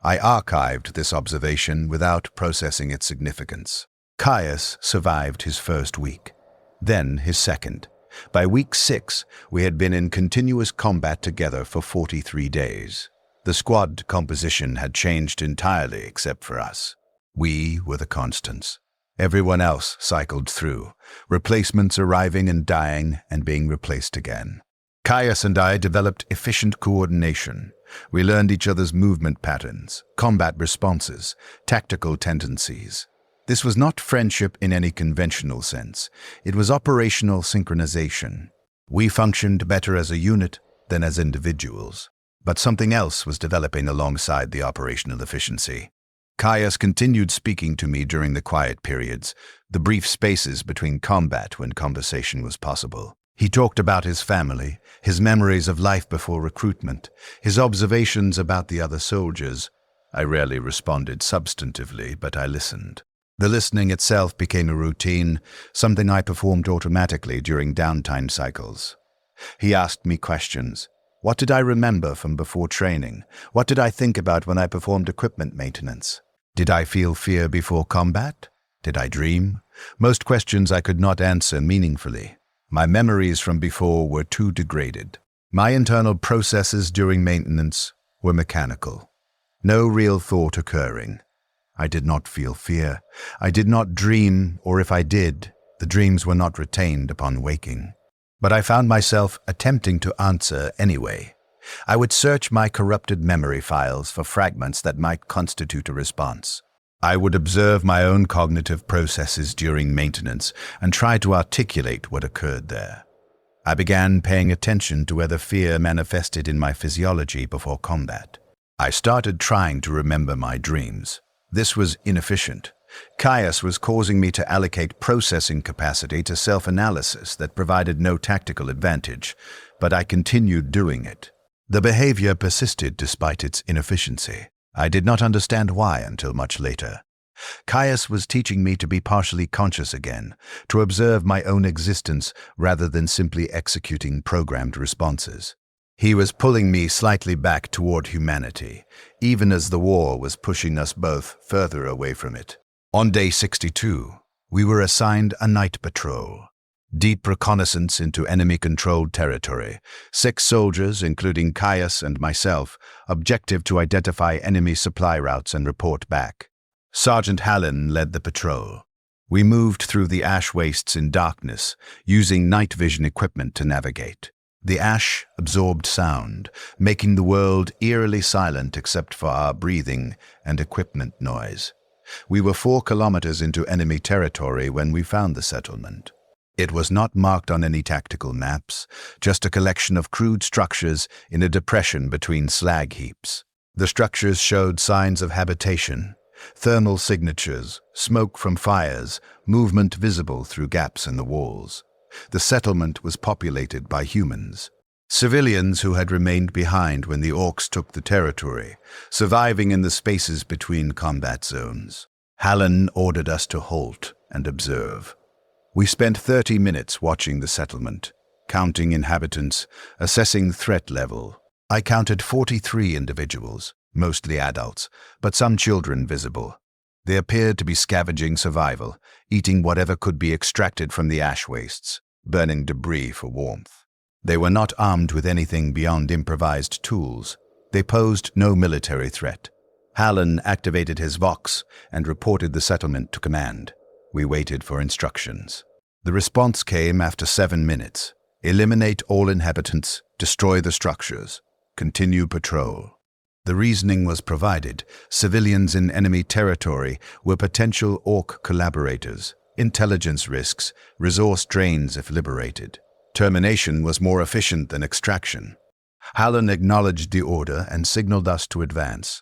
I archived this observation without processing its significance. Caius survived his first week, then his second. By week 6, we had been in continuous combat together for 43 days. The squad composition had changed entirely except for us. We were the constants. Everyone else cycled through, replacements arriving and dying and being replaced again. Caius and I developed efficient coordination. We learned each other's movement patterns, combat responses, tactical tendencies. This was not friendship in any conventional sense. It was operational synchronization. We functioned better as a unit than as individuals. But something else was developing alongside the operational efficiency. Caius continued speaking to me during the quiet periods, the brief spaces between combat when conversation was possible. He talked about his family, his memories of life before recruitment, his observations about the other soldiers. I rarely responded substantively, but I listened. The listening itself became a routine, something I performed automatically during downtime cycles. He asked me questions. What did I remember from before training? What did I think about when I performed equipment maintenance? Did I feel fear before combat? Did I dream? Most questions I could not answer meaningfully. My memories from before were too degraded. My internal processes during maintenance were mechanical. No real thought occurring. I did not feel fear. I did not dream, or if I did, the dreams were not retained upon waking. But I found myself attempting to answer anyway. I would search my corrupted memory files for fragments that might constitute a response. I would observe my own cognitive processes during maintenance and try to articulate what occurred there. I began paying attention to whether fear manifested in my physiology before combat. I started trying to remember my dreams. This was inefficient. Caius was causing me to allocate processing capacity to self-analysis that provided no tactical advantage, but I continued doing it. The behavior persisted despite its inefficiency. I did not understand why until much later. Caius was teaching me to be partially conscious again, to observe my own existence rather than simply executing programmed responses. He was pulling me slightly back toward humanity, even as the war was pushing us both further away from it. On day 62, we were assigned a night patrol. Deep reconnaissance into enemy-controlled territory. 6 soldiers, including Caius and myself, objective to identify enemy supply routes and report back. Sergeant Hallen led the patrol. We moved through the ash wastes in darkness, using night vision equipment to navigate. The ash absorbed sound, making the world eerily silent except for our breathing and equipment noise. We were 4 kilometers into enemy territory when we found the settlement. It was not marked on any tactical maps, just a collection of crude structures in a depression between slag heaps. The structures showed signs of habitation, thermal signatures, smoke from fires, movement visible through gaps in the walls. The settlement was populated by humans. Civilians who had remained behind when the orcs took the territory, surviving in the spaces between combat zones. Hallen ordered us to halt and observe. We spent 30 minutes watching the settlement, counting inhabitants, assessing threat level. I counted 43 individuals, mostly adults, but some children visible. They appeared to be scavenging survival, eating whatever could be extracted from the ash wastes, burning debris for warmth. They were not armed with anything beyond improvised tools. They posed no military threat. Hallen activated his Vox and reported the settlement to command. We waited for instructions. The response came after 7 minutes. Eliminate all inhabitants, destroy the structures, continue patrol. The reasoning was provided. Civilians in enemy territory were potential orc collaborators, intelligence risks, resource drains if liberated. Termination was more efficient than extraction. Hallen acknowledged the order and signaled us to advance.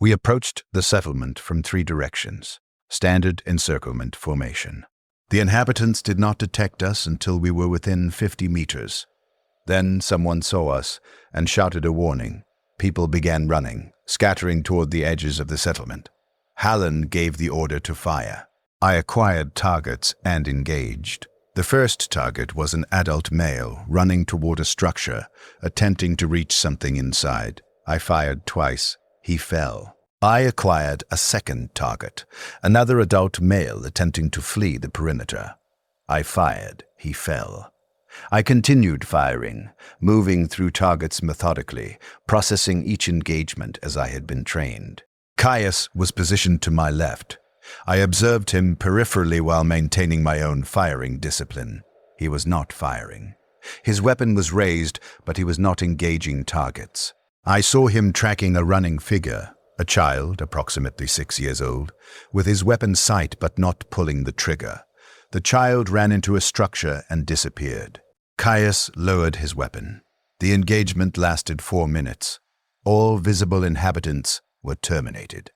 We approached the settlement from 3 directions. Standard encirclement formation. The inhabitants did not detect us until we were within 50 meters. Then someone saw us and shouted a warning. People began running, scattering toward the edges of the settlement. Hallen gave the order to fire. I acquired targets and engaged. The first target was an adult male running toward a structure, attempting to reach something inside. I fired twice. He fell. I acquired a second target, another adult male attempting to flee the perimeter. I fired. He fell. I continued firing, moving through targets methodically, processing each engagement as I had been trained. Caius was positioned to my left. I observed him peripherally while maintaining my own firing discipline. He was not firing. His weapon was raised, but he was not engaging targets. I saw him tracking a running figure, a child, approximately 6 years old, with his weapon sight but not pulling the trigger. The child ran into a structure and disappeared. Caius lowered his weapon. The engagement lasted 4 minutes. All visible inhabitants were terminated.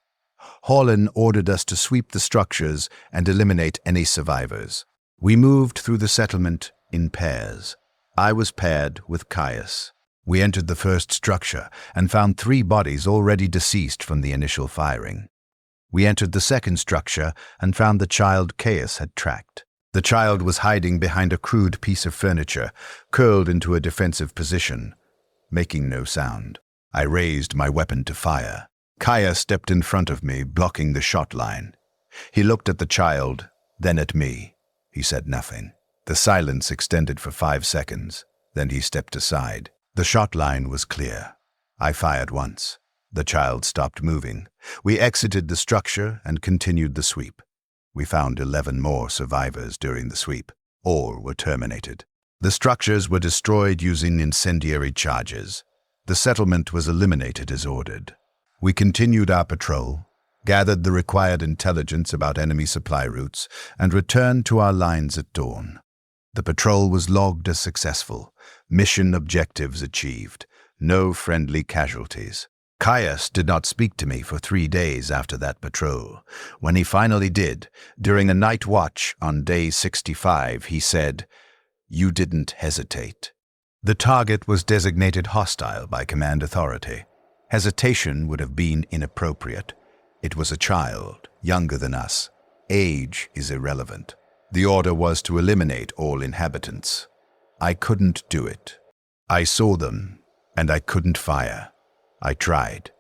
Hallen ordered us to sweep the structures and eliminate any survivors. We moved through the settlement in pairs. I was paired with Caius. We entered the first structure and found 3 bodies already deceased from the initial firing. We entered the second structure and found the child Caius had tracked. The child was hiding behind a crude piece of furniture, curled into a defensive position, making no sound. I raised my weapon to fire. Caius stepped in front of me, blocking the shot line. He looked at the child, then at me. He said nothing. The silence extended for 5 seconds. Then he stepped aside. The shot line was clear. I fired once. The child stopped moving. We exited the structure and continued the sweep. We found 11 more survivors during the sweep. All were terminated. The structures were destroyed using incendiary charges. The settlement was eliminated as ordered. We continued our patrol, gathered the required intelligence about enemy supply routes, and returned to our lines at dawn. The patrol was logged as successful, mission objectives achieved, no friendly casualties. Caius did not speak to me for 3 days after that patrol. When he finally did, during a night watch on day 65, he said, "You didn't hesitate." The target was designated hostile by command authority. Hesitation would have been inappropriate. It was a child, younger than us. Age is irrelevant. The order was to eliminate all inhabitants. I couldn't do it. I saw them, and I couldn't fire. I tried.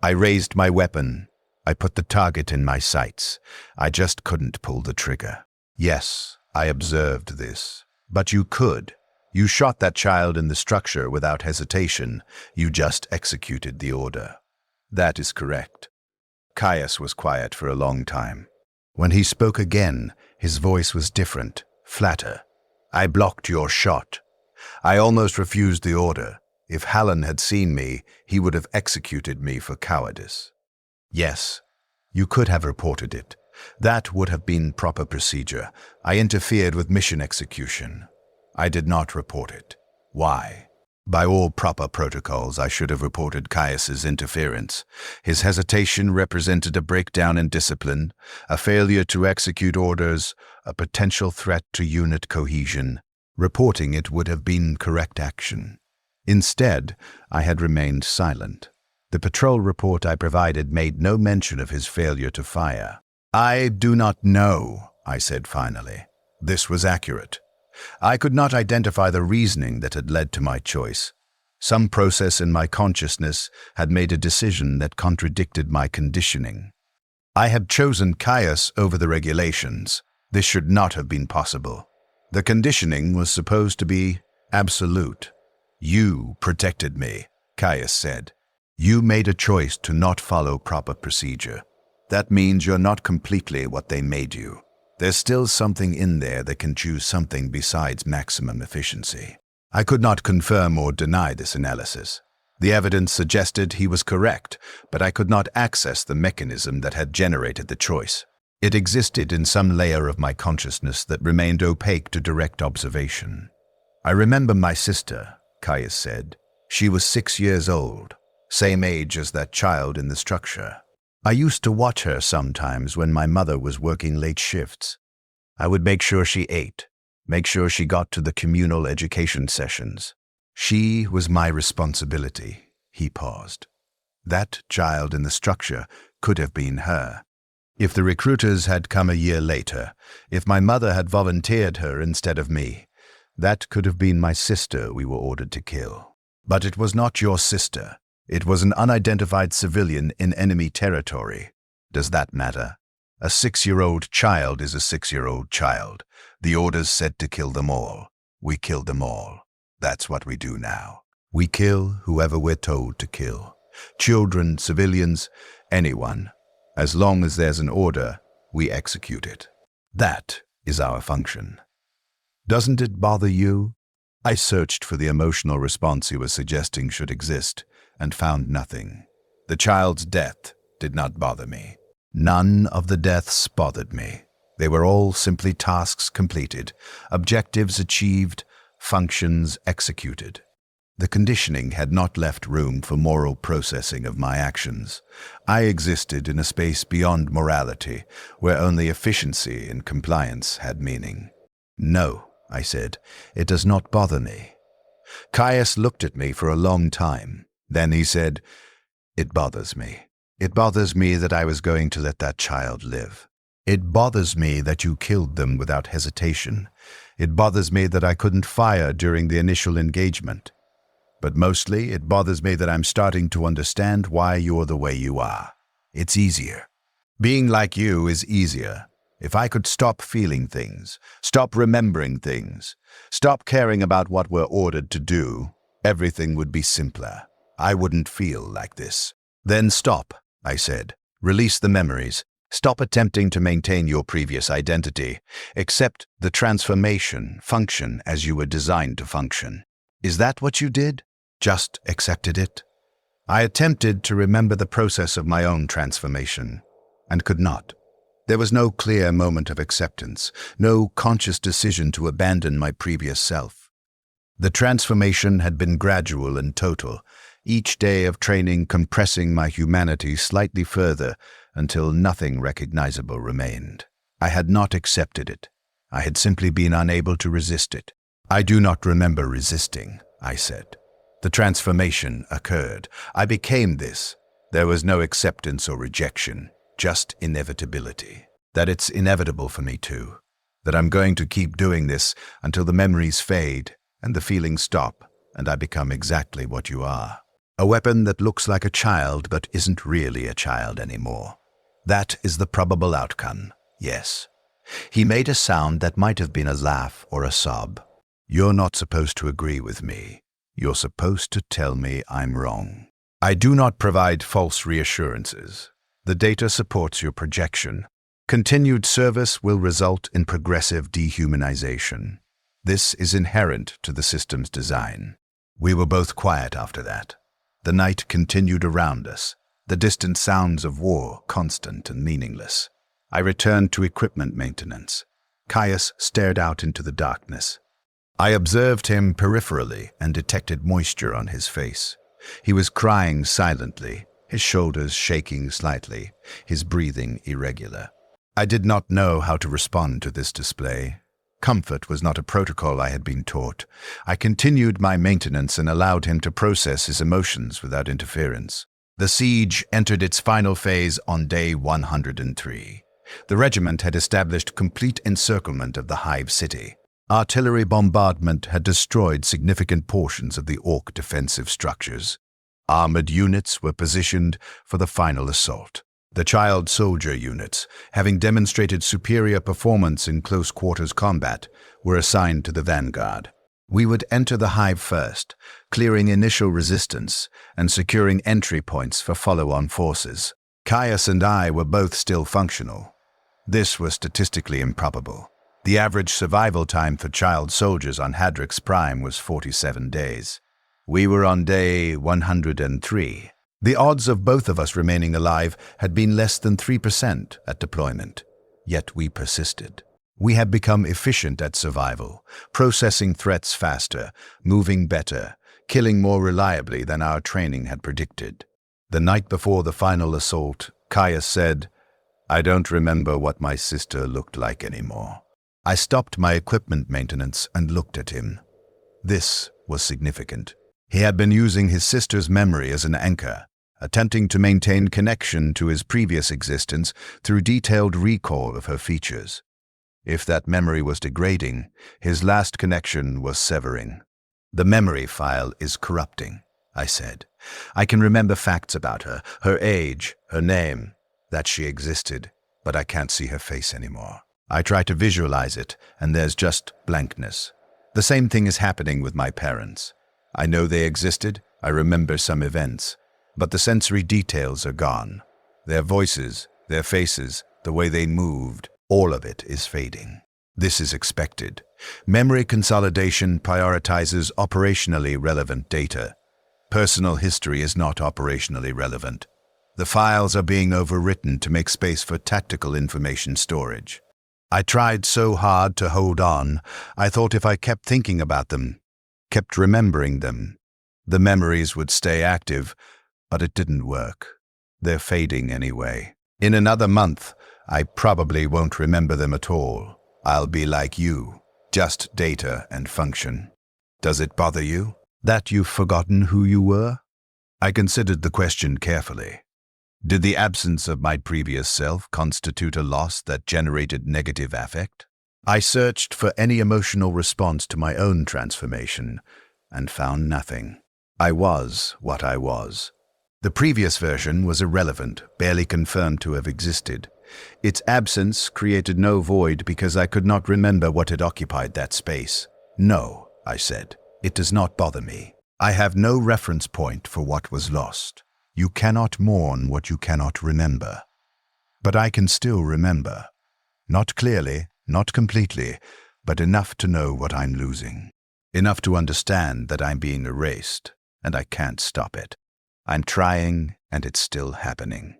I raised my weapon. I put the target in my sights. I just couldn't pull the trigger. Yes, I observed this. But you could. You shot that child in the structure without hesitation. You just executed the order. That is correct. Caius was quiet for a long time. When he spoke again, his voice was different, flatter. I blocked your shot. I almost refused the order. If Hallan had seen me, he would have executed me for cowardice. Yes, you could have reported it. That would have been proper procedure. I interfered with mission execution. I did not report it. Why? By all proper protocols, I should have reported Caius's interference. His hesitation represented a breakdown in discipline, a failure to execute orders, a potential threat to unit cohesion. Reporting it would have been correct action. Instead, I had remained silent. The patrol report I provided made no mention of his failure to fire. I do not know, I said finally. This was accurate. I could not identify the reasoning that had led to my choice. Some process in my consciousness had made a decision that contradicted my conditioning. I had chosen Caius over the regulations. This should not have been possible. The conditioning was supposed to be absolute. You protected me, Caius said. You made a choice to not follow proper procedure. That means you're not completely what they made you. There's still something in there that can choose something besides maximum efficiency. I could not confirm or deny this analysis. The evidence suggested he was correct, but I could not access the mechanism that had generated the choice. It existed in some layer of my consciousness that remained opaque to direct observation. I remember my sister, Caius said. She was 6 years old, same age as that child in the structure. I used to watch her sometimes when my mother was working late shifts. I would make sure she ate, make sure she got to the communal education sessions. She was my responsibility. He paused. That child in the structure could have been her. If the recruiters had come a year later, if my mother had volunteered her instead of me, that could have been my sister we were ordered to kill. But it was not your sister. It was an unidentified civilian in enemy territory. Does that matter? A 6-year-old child is a 6-year-old child. The orders said to kill them all. We killed them all. That's what we do now. We kill whoever we're told to kill. Children, civilians, anyone. As long as there's an order, we execute it. That is our function. Doesn't it bother you? I searched for the emotional response he was suggesting should exist, and found nothing. The child's death did not bother me. None of the deaths bothered me. They were all simply tasks completed, objectives achieved, functions executed. The conditioning had not left room for moral processing of my actions. I existed in a space beyond morality, where only efficiency and compliance had meaning. No, I said, it does not bother me. Caius looked at me for a long time. Then he said, "It bothers me. It bothers me that I was going to let that child live. It bothers me that you killed them without hesitation. It bothers me that I couldn't fire during the initial engagement. But mostly, it bothers me that I'm starting to understand why you're the way you are. It's easier. Being like you is easier. If I could stop feeling things, stop remembering things, stop caring about what we're ordered to do, everything would be simpler. I wouldn't feel like this." "Then stop," I said. "Release the memories. Stop attempting to maintain your previous identity. Accept the transformation, function as you were designed to function." "Is that what you did?" Just accepted it? I attempted to remember the process of my own transformation, and could not. There was no clear moment of acceptance, no conscious decision to abandon my previous self. The transformation had been gradual and total, each day of training compressing my humanity slightly further until nothing recognizable remained. I had not accepted it. I had simply been unable to resist it. I do not remember resisting, I said. The transformation occurred. I became this. There was no acceptance or rejection, just inevitability. That it's inevitable for me too. That I'm going to keep doing this until the memories fade and the feelings stop and I become exactly what you are. A weapon that looks like a child but isn't really a child anymore. That is the probable outcome, yes. He made a sound that might have been a laugh or a sob. You're not supposed to agree with me. You're supposed to tell me I'm wrong. I do not provide false reassurances. The data supports your projection. Continued service will result in progressive dehumanization. This is inherent to the system's design. We were both quiet after that. The night continued around us, the distant sounds of war constant and meaningless. I returned to equipment maintenance. Caius stared out into the darkness. I observed him peripherally and detected moisture on his face. He was crying silently, his shoulders shaking slightly, his breathing irregular. I did not know how to respond to this display. Comfort was not a protocol I had been taught. I continued my maintenance and allowed him to process his emotions without interference. The siege entered its final phase on day 103. The regiment had established complete encirclement of the Hive City. Artillery bombardment had destroyed significant portions of the Orc defensive structures. Armored units were positioned for the final assault. The child soldier units, having demonstrated superior performance in close-quarters combat, were assigned to the vanguard. We would enter the Hive first, clearing initial resistance and securing entry points for follow-on forces. Caius and I were both still functional. This was statistically improbable. The average survival time for child soldiers on Hadrix Prime was 47 days. We were on day 103. The odds of both of us remaining alive had been less than 3% at deployment. Yet we persisted. We had become efficient at survival, processing threats faster, moving better, killing more reliably than our training had predicted. The night before the final assault, Caius said, "I don't remember what my sister looked like anymore." I stopped my equipment maintenance and looked at him. This was significant. He had been using his sister's memory as an anchor, attempting to maintain connection to his previous existence through detailed recall of her features. If that memory was degrading, his last connection was severing. "The memory file is corrupting," I said. "I can remember facts about her, her age, her name, that she existed, but I can't see her face anymore. I try to visualize it, and there's just blankness. The same thing is happening with my parents. I know they existed, I remember some events, but the sensory details are gone. Their voices, their faces, the way they moved, all of it is fading. This is expected. Memory consolidation prioritizes operationally relevant data. Personal history is not operationally relevant. The files are being overwritten to make space for tactical information storage. I tried so hard to hold on, I thought if I kept thinking about them, kept remembering them, the memories would stay active, but it didn't work. They're fading anyway. In another month, I probably won't remember them at all. I'll be like you, just data and function. Does it bother you that you've forgotten who you were? I considered the question carefully. Did the absence of my previous self constitute a loss that generated negative affect? I searched for any emotional response to my own transformation and found nothing. I was what I was. The previous version was irrelevant, barely confirmed to have existed. Its absence created no void because I could not remember what had occupied that space. "No," I said, "it does not bother me. I have no reference point for what was lost. You cannot mourn what you cannot remember. But I can still remember. Not clearly, not completely, but enough to know what I'm losing. Enough to understand that I'm being erased. and I can't stop it. I'm trying, and it's still happening.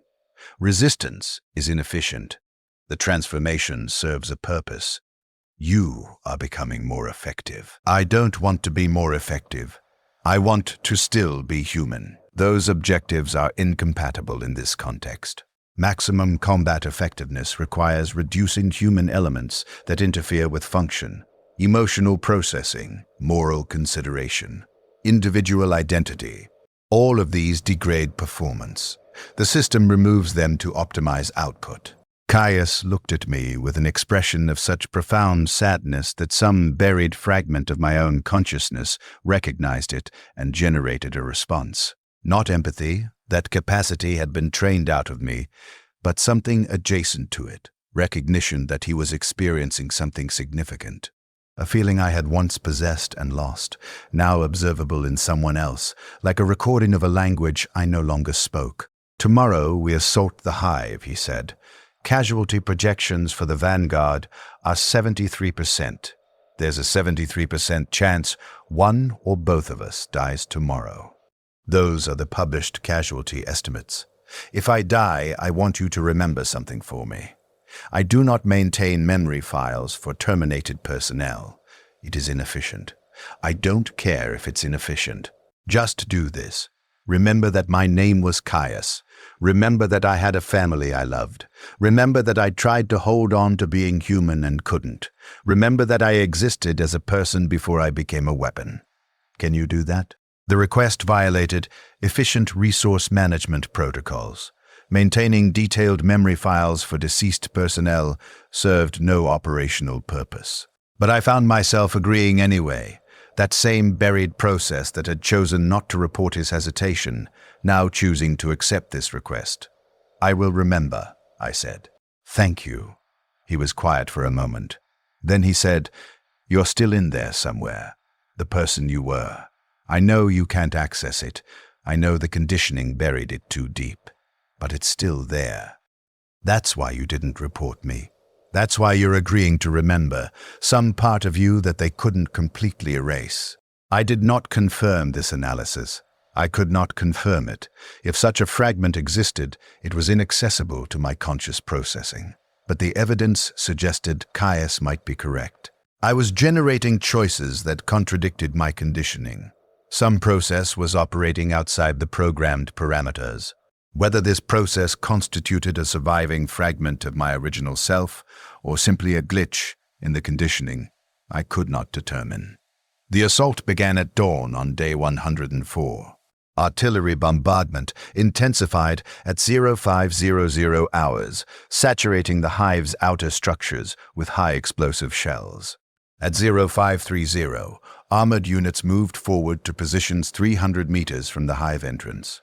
Resistance is inefficient. The transformation serves a purpose. You are becoming more effective. I don't want to be more effective. I want to still be human. Those objectives are incompatible in this context. Maximum combat effectiveness requires reducing human elements that interfere with function, emotional processing, moral consideration, individual identity. All of these degrade performance. The system removes them to optimize output. Caius looked at me with an expression of such profound sadness that some buried fragment of my own consciousness recognized it and generated a response. Not empathy, that capacity had been trained out of me, but something adjacent to it, recognition that he was experiencing something significant. A feeling I had once possessed and lost, now observable in someone else, like a recording of a language I no longer spoke. Tomorrow we assault the hive, he said. Casualty projections for the Vanguard are 73%. There's a 73% chance one or both of us dies tomorrow. Those are the published casualty estimates. If I die, I want you to remember something for me. I do not maintain memory files for terminated personnel. It is inefficient. I don't care if it's inefficient. Just do this. Remember that my name was Caius. Remember that I had a family I loved. Remember that I tried to hold on to being human and couldn't. Remember that I existed as a person before I became a weapon. Can you do that? The request violated efficient resource management protocols. Maintaining detailed memory files for deceased personnel served no operational purpose. But I found myself agreeing anyway. That same buried process that had chosen not to report his hesitation, now choosing to accept this request. I will remember, I said. Thank you. He was quiet for a moment. Then he said, You're still in there somewhere, the person you were. I know you can't access it. I know the conditioning buried it too deep. But it's still there. That's why you didn't report me. That's why you're agreeing to remember some part of you that they couldn't completely erase. I did not confirm this analysis. I could not confirm it. If such a fragment existed, it was inaccessible to my conscious processing. But the evidence suggested Caius might be correct. I was generating choices that contradicted my conditioning. Some process was operating outside the programmed parameters. Whether this process constituted a surviving fragment of my original self or simply a glitch in the conditioning, I could not determine. The assault began at dawn on day 104. Artillery bombardment intensified at 0500 hours, saturating the hive's outer structures with high explosive shells. At 0530, armored units moved forward to positions 300 meters from the hive entrance.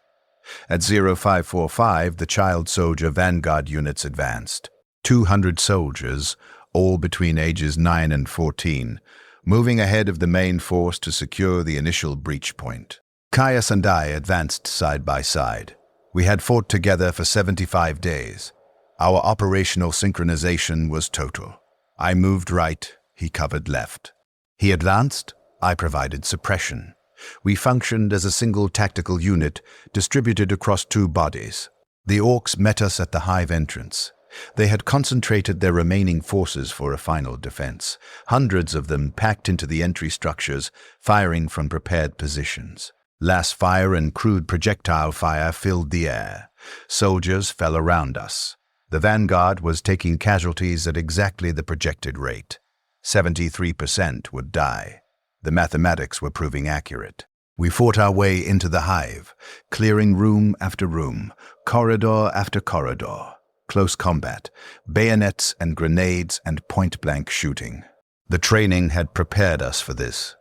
At 0545, the child soldier vanguard units advanced. 200 soldiers, all between ages 9 and 14, moving ahead of the main force to secure the initial breach point. Caius and I advanced side by side. We had fought together for 75 days. Our operational synchronization was total. I moved right, he covered left. He advanced, I provided suppression. We functioned as a single tactical unit distributed across two bodies. The orcs met us at the hive entrance. They had concentrated their remaining forces for a final defense, hundreds of them packed into the entry structures, firing from prepared positions. Las fire and crude projectile fire filled the air. Soldiers fell around us. The vanguard was taking casualties at exactly the projected rate. 73% would die. The mathematics were proving accurate. We fought our way into the hive, clearing room after room, corridor after corridor. Close combat, bayonets and grenades and point-blank shooting. The training had prepared us for this.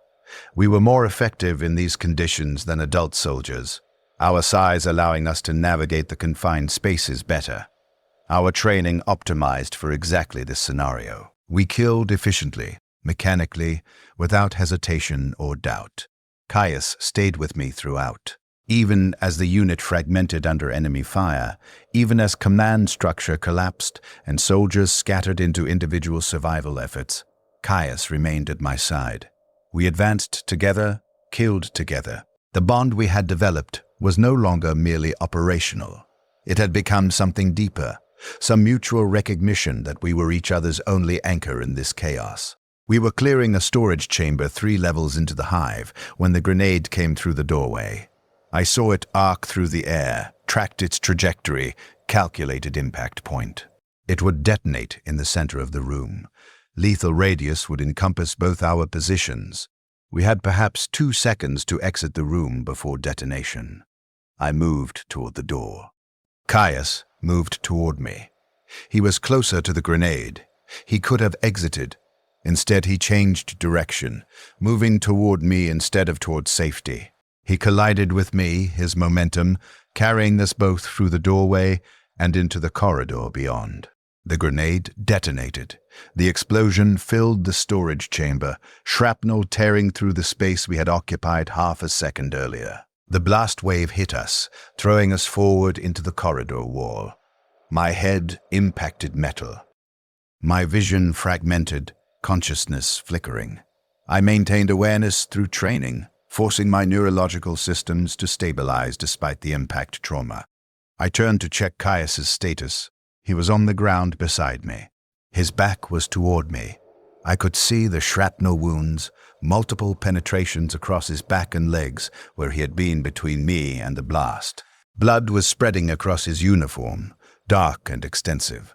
We were more effective in these conditions than adult soldiers, our size allowing us to navigate the confined spaces better. Our training optimized for exactly this scenario. We killed efficiently, mechanically, without hesitation or doubt. Caius stayed with me throughout. Even as the unit fragmented under enemy fire, even as command structure collapsed and soldiers scattered into individual survival efforts, Caius remained at my side. We advanced together, killed together. The bond we had developed was no longer merely operational. It had become something deeper, some mutual recognition that we were each other's only anchor in this chaos. We were clearing a storage chamber 3 levels into the hive when the grenade came through the doorway. I saw it arc through the air, tracked its trajectory, calculated impact point. It would detonate in the center of the room. Lethal radius would encompass both our positions. We had perhaps 2 seconds to exit the room before detonation. I moved toward the door. Caius moved toward me. He was closer to the grenade. He could have exited. Instead, he changed direction, moving toward me instead of toward safety. He collided with me, his momentum, carrying us both through the doorway and into the corridor beyond. The grenade detonated. The explosion filled the storage chamber, shrapnel tearing through the space we had occupied half a second earlier. The blast wave hit us, throwing us forward into the corridor wall. My head impacted metal. My vision fragmented, consciousness flickering. I maintained awareness through training, forcing my neurological systems to stabilize despite the impact trauma. I turned to check Caius's status. He was on the ground beside me. His back was toward me. I could see the shrapnel wounds, multiple penetrations across his back and legs where he had been between me and the blast. Blood was spreading across his uniform, dark and extensive.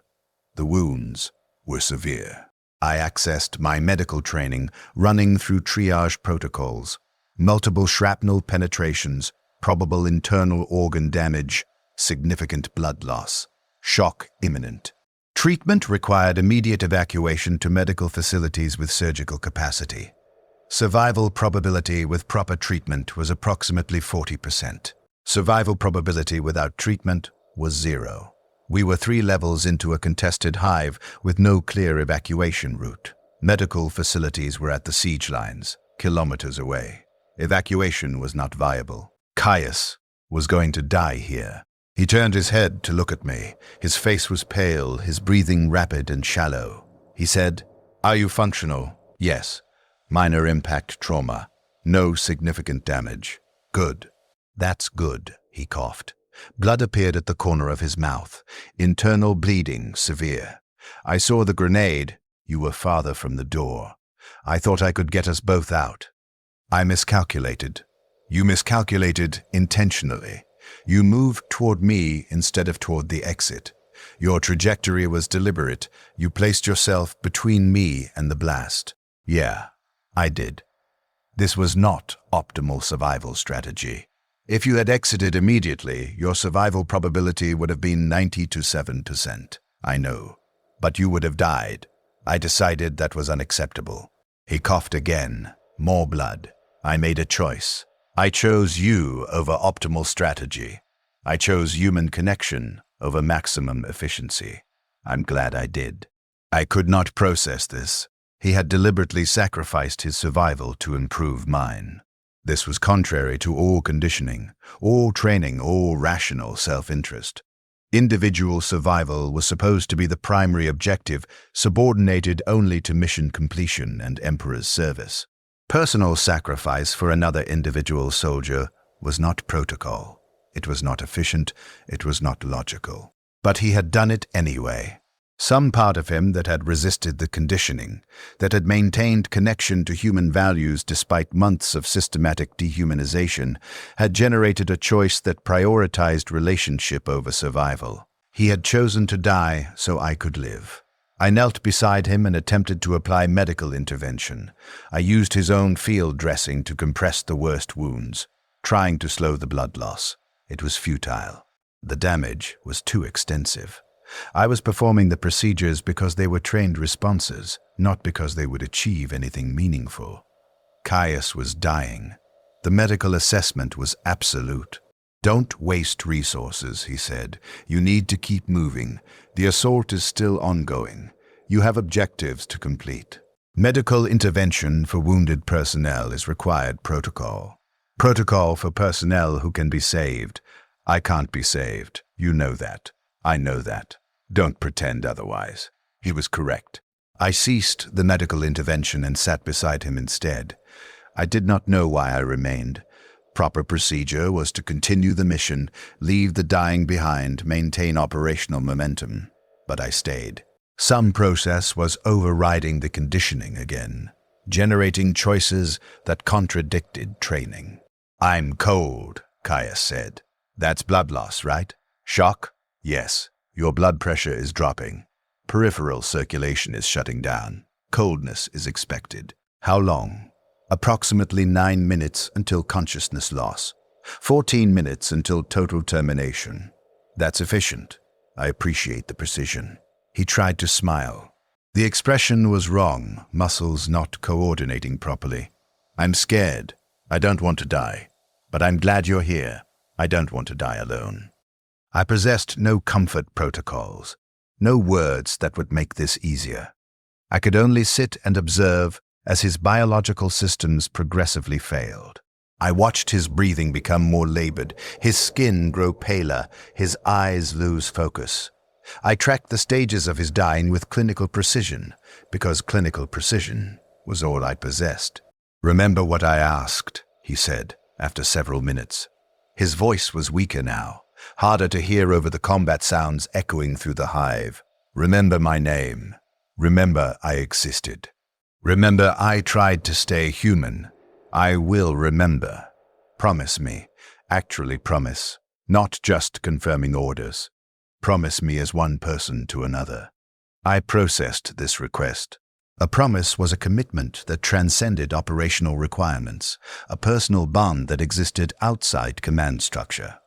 The wounds were severe. I accessed my medical training, running through triage protocols. Multiple shrapnel penetrations, probable internal organ damage, significant blood loss, shock imminent. Treatment required immediate evacuation to medical facilities with surgical capacity. Survival probability with proper treatment was approximately 40%. Survival probability without treatment was 0. We were 3 levels into a contested hive with no clear evacuation route. Medical facilities were at the siege lines, kilometers away. Evacuation was not viable. Caius was going to die here. He turned his head to look at me. His face was pale, his breathing rapid and shallow. He said, "Are you functional?" "Yes. Minor impact trauma. No significant damage." "Good." "That's good," he coughed. Blood appeared at the corner of his mouth. Internal bleeding, severe. "I saw the grenade. You were farther from the door. I thought I could get us both out." "I miscalculated." "You miscalculated intentionally. You moved toward me instead of toward the exit. Your trajectory was deliberate. You placed yourself between me and the blast." "Yeah, I did." This was not optimal survival strategy. If you had exited immediately, your survival probability would have been 97%. I know. But you would have died. I decided that was unacceptable. He coughed again. More blood. I made a choice. I chose you over optimal strategy. I chose human connection over maximum efficiency. I'm glad I did. I could not process this. He had deliberately sacrificed his survival to improve mine. This was contrary to all conditioning, all training, all rational self-interest. Individual survival was supposed to be the primary objective, subordinated only to mission completion and Emperor's service. Personal sacrifice for another individual soldier was not protocol. It was not efficient. It was not logical. But he had done it anyway. Some part of him that had resisted the conditioning, that had maintained connection to human values despite months of systematic dehumanization, had generated a choice that prioritized relationship over survival. He had chosen to die so I could live. I knelt beside him and attempted to apply medical intervention. I used his own field dressing to compress the worst wounds, trying to slow the blood loss. It was futile. The damage was too extensive. I was performing the procedures because they were trained responses, not because they would achieve anything meaningful. Caius was dying. The medical assessment was absolute. "Don't waste resources," he said. "You need to keep moving. The assault is still ongoing. You have objectives to complete." Medical intervention for wounded personnel is required protocol. Protocol for personnel who can be saved. I can't be saved. You know that. I know that. Don't pretend otherwise. He was correct. I ceased the medical intervention and sat beside him instead. I did not know why I remained. Proper procedure was to continue the mission, leave the dying behind, maintain operational momentum. But I stayed. Some process was overriding the conditioning again, generating choices that contradicted training. "I'm cold," Caius said. "That's blood loss, right? Shock? Yes. Your blood pressure is dropping. Peripheral circulation is shutting down. Coldness is expected. How long?" "Approximately 9 minutes until consciousness loss. 14 minutes until total termination." "That's efficient. I appreciate the precision." He tried to smile. The expression was wrong, muscles not coordinating properly. "I'm scared. I don't want to die. But I'm glad you're here. I don't want to die alone." I possessed no comfort protocols, no words that would make this easier. I could only sit and observe as his biological systems progressively failed. I watched his breathing become more labored, his skin grow paler, his eyes lose focus. I tracked the stages of his dying with clinical precision, because clinical precision was all I possessed. "Remember what I asked," he said, after several minutes. His voice was weaker now, harder to hear over the combat sounds echoing through the hive. "Remember my name. Remember I existed. Remember I tried to stay human. I will remember. Promise me. Actually promise. Not just confirming orders. Promise me as one person to another." I processed this request. A promise was a commitment that transcended operational requirements, a personal bond that existed outside command structure.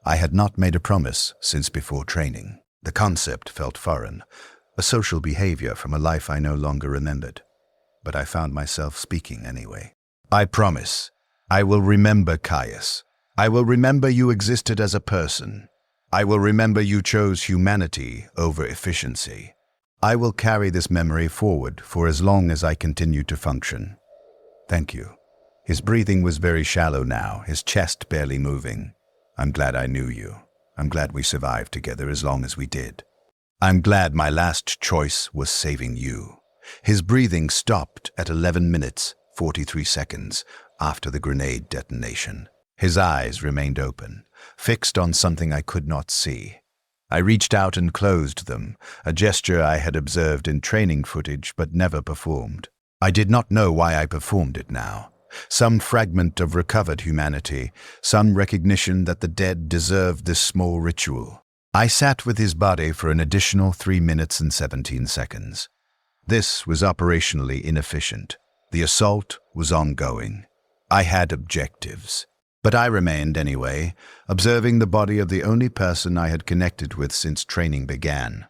I had not made a promise since before training. The concept felt foreign, a social behavior from a life I no longer remembered. But I found myself speaking anyway. "I promise. I will remember Caius. I will remember you existed as a person. I will remember you chose humanity over efficiency. I will carry this memory forward for as long as I continue to function. Thank you." His breathing was very shallow now, his chest barely moving. "I'm glad I knew you. I'm glad we survived together as long as we did. I'm glad my last choice was saving you." His breathing stopped at 11 minutes, 43 seconds after the grenade detonation. His eyes remained open, fixed on something I could not see. I reached out and closed them, a gesture I had observed in training footage but never performed. I did not know why I performed it now. Some fragment of recovered humanity, some recognition that the dead deserved this small ritual. I sat with his body for an additional 3 minutes and 17 seconds. This was operationally inefficient. The assault was ongoing. I had objectives. But I remained anyway, observing the body of the only person I had connected with since training began.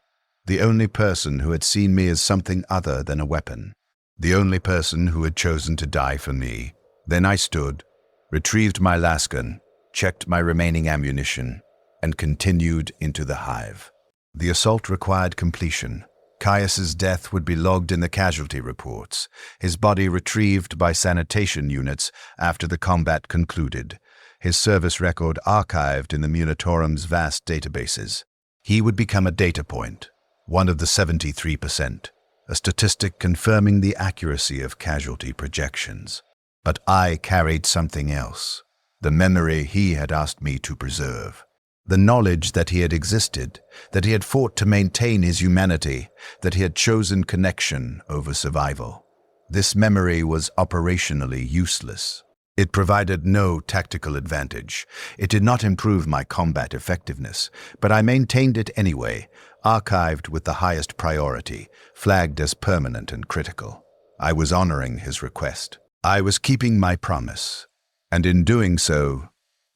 The only person who had seen me as something other than a weapon. The only person who had chosen to die for me. Then I stood, retrieved my lasgun, checked my remaining ammunition, and continued into the hive. The assault required completion. Caius's death would be logged in the casualty reports, his body retrieved by sanitation units after the combat concluded, his service record archived in the Munitorum's vast databases. He would become a data point, one of the 73%, a statistic confirming the accuracy of casualty projections. But I carried something else, the memory he had asked me to preserve. The knowledge that he had existed, that he had fought to maintain his humanity, that he had chosen connection over survival. This memory was operationally useless. It provided no tactical advantage. It did not improve my combat effectiveness, but I maintained it anyway, archived with the highest priority, flagged as permanent and critical. I was honoring his request. I was keeping my promise, and in doing so,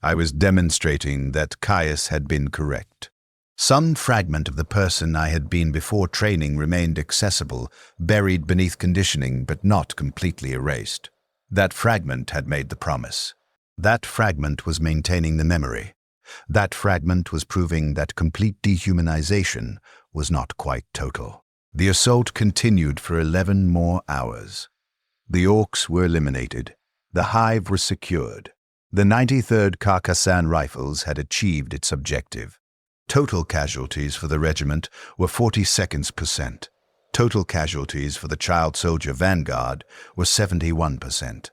I was demonstrating that Caius had been correct. Some fragment of the person I had been before training remained accessible, buried beneath conditioning but not completely erased. That fragment had made the promise. That fragment was maintaining the memory. That fragment was proving that complete dehumanization was not quite total. The assault continued for 11 more hours. The orcs were eliminated. The hive was secured. The 93rd Carcassan Rifles had achieved its objective. Total casualties for the regiment were 42%. Total casualties for the Child Soldier Vanguard were 71%.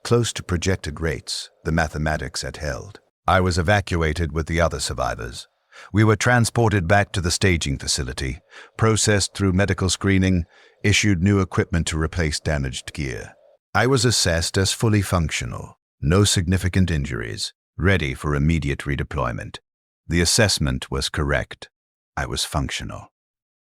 close to projected rates the mathematics had held. I was evacuated with the other survivors. We were transported back to the staging facility, processed through medical screening, issued new equipment to replace damaged gear. I was assessed as fully functional, no significant injuries, ready for immediate redeployment. The assessment was correct. I was functional.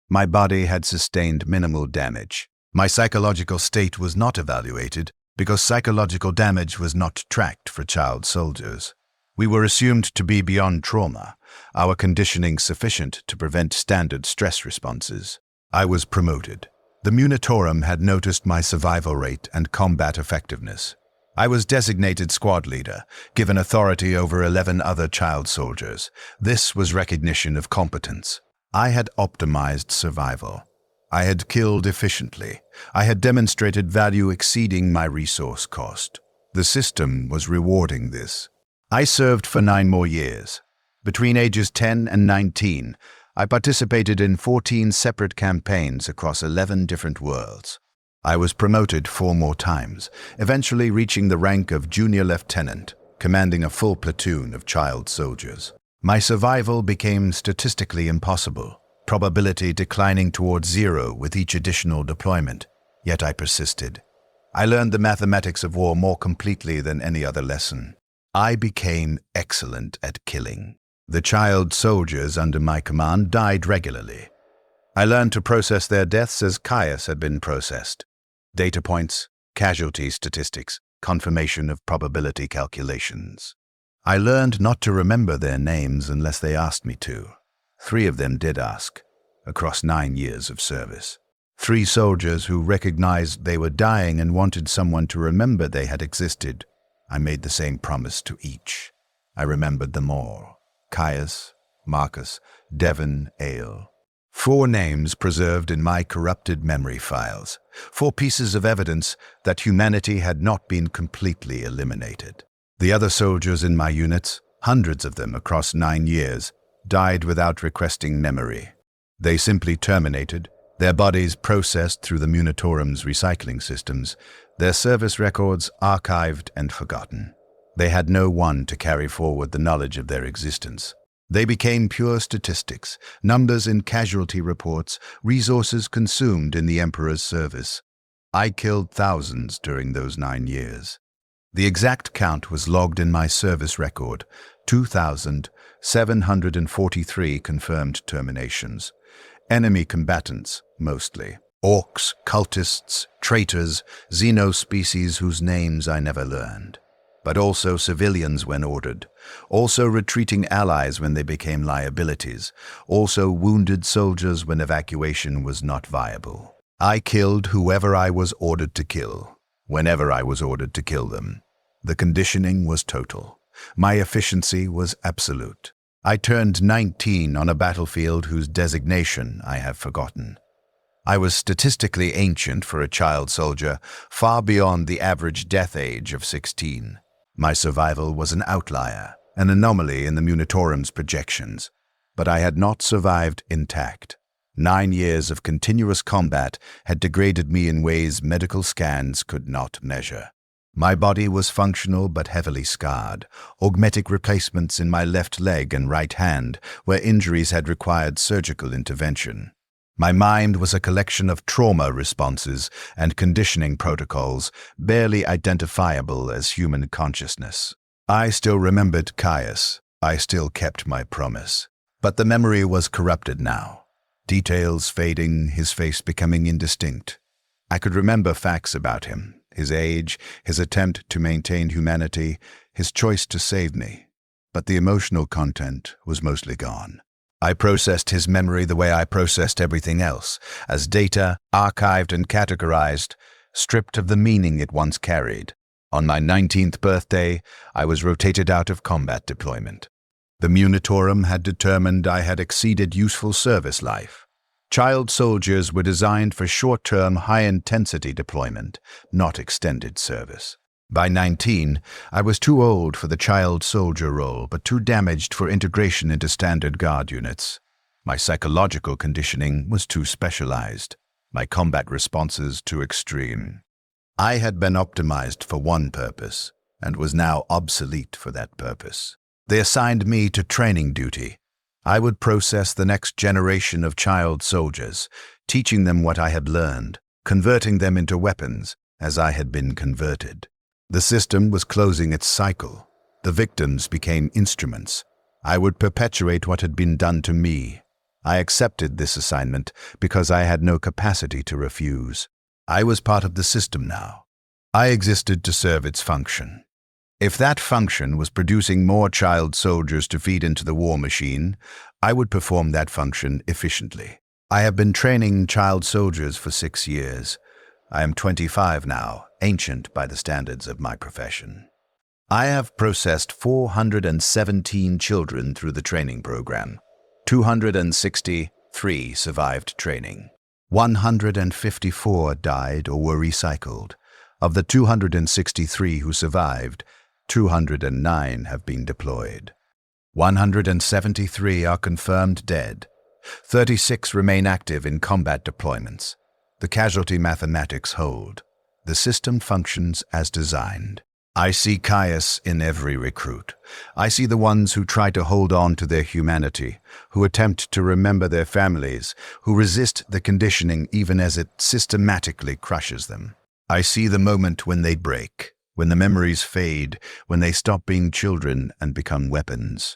My body had sustained minimal damage. My psychological state was not evaluated because psychological damage was not tracked for child soldiers. We were assumed to be beyond trauma, our conditioning sufficient to prevent standard stress responses. I was promoted. The Munitorum had noticed my survival rate and combat effectiveness. I was designated squad leader, given authority over 11 other child soldiers. This was recognition of competence. I had optimized survival. I had killed efficiently. I had demonstrated value exceeding my resource cost. The system was rewarding this. I served for 9 more years. Between ages 10 and 19, I participated in 14 separate campaigns across 11 different worlds. I was promoted 4 more times, eventually reaching the rank of junior lieutenant, commanding a full platoon of child soldiers. My survival became statistically impossible, probability declining towards 0 with each additional deployment, yet I persisted. I learned the mathematics of war more completely than any other lesson. I became excellent at killing. The child soldiers under my command died regularly. I learned to process their deaths as Caius had been processed. Data points, casualty statistics, confirmation of probability calculations. I learned not to remember their names unless they asked me to. 3 of them did ask, across 9 years of service. 3 soldiers who recognized they were dying and wanted someone to remember they had existed. I made the same promise to each. I remembered them all. Caius, Marcus, Devon, Ale. 4 names preserved in my corrupted memory files. 4 pieces of evidence that humanity had not been completely eliminated. The other soldiers in my units, hundreds of them across 9 years, died without requesting memory. They simply terminated, their bodies processed through the Munitorum's recycling systems, their service records archived and forgotten. They had no one to carry forward the knowledge of their existence. They became pure statistics, numbers in casualty reports, resources consumed in the Emperor's service. I killed thousands during those 9 years. The exact count was logged in my service record, 2,743 confirmed terminations. Enemy combatants, mostly. Orcs, cultists, traitors, xenospecies whose names I never learned. But also civilians when ordered, also retreating allies when they became liabilities, also wounded soldiers when evacuation was not viable. I killed whoever I was ordered to kill, whenever I was ordered to kill them. The conditioning was total. My efficiency was absolute. I turned 19 on a battlefield whose designation I have forgotten. I was statistically ancient for a child soldier, far beyond the average death age of 16. My survival was an outlier, an anomaly in the Munitorum's projections, but I had not survived intact. 9 years of continuous combat had degraded me in ways medical scans could not measure. My body was functional but heavily scarred, augmetic replacements in my left leg and right hand, where injuries had required surgical intervention. My mind was a collection of trauma responses and conditioning protocols, barely identifiable as human consciousness. I still remembered Caius. I still kept my promise. But the memory was corrupted now. Details fading, his face becoming indistinct. I could remember facts about him, his age, his attempt to maintain humanity, his choice to save me. But the emotional content was mostly gone. I processed his memory the way I processed everything else, as data, archived and categorized, stripped of the meaning it once carried. On my 19th birthday, I was rotated out of combat deployment. The Munitorum had determined I had exceeded useful service life. Child soldiers were designed for short-term, high-intensity deployment, not extended service. By 19, I was too old for the child soldier role, but too damaged for integration into standard guard units. My psychological conditioning was too specialized, my combat responses too extreme. I had been optimized for one purpose and was now obsolete for that purpose. They assigned me to training duty. I would process the next generation of child soldiers, teaching them what I had learned, converting them into weapons as I had been converted. The system was closing its cycle. The victims became instruments. I would perpetuate what had been done to me. I accepted this assignment because I had no capacity to refuse. I was part of the system now. I existed to serve its function. If that function was producing more child soldiers to feed into the war machine, I would perform that function efficiently. I have been training child soldiers for 6 years. I am 25 now, ancient by the standards of my profession. I have processed 417 children through the training program. 263 survived training. 154 died or were recycled. Of the 263 who survived, 209 have been deployed. 173 are confirmed dead. 36 remain active in combat deployments. The casualty mathematics hold. The system functions as designed. I see chaos in every recruit. I see the ones who try to hold on to their humanity, who attempt to remember their families, who resist the conditioning even as it systematically crushes them. I see the moment when they break, when the memories fade, when they stop being children and become weapons.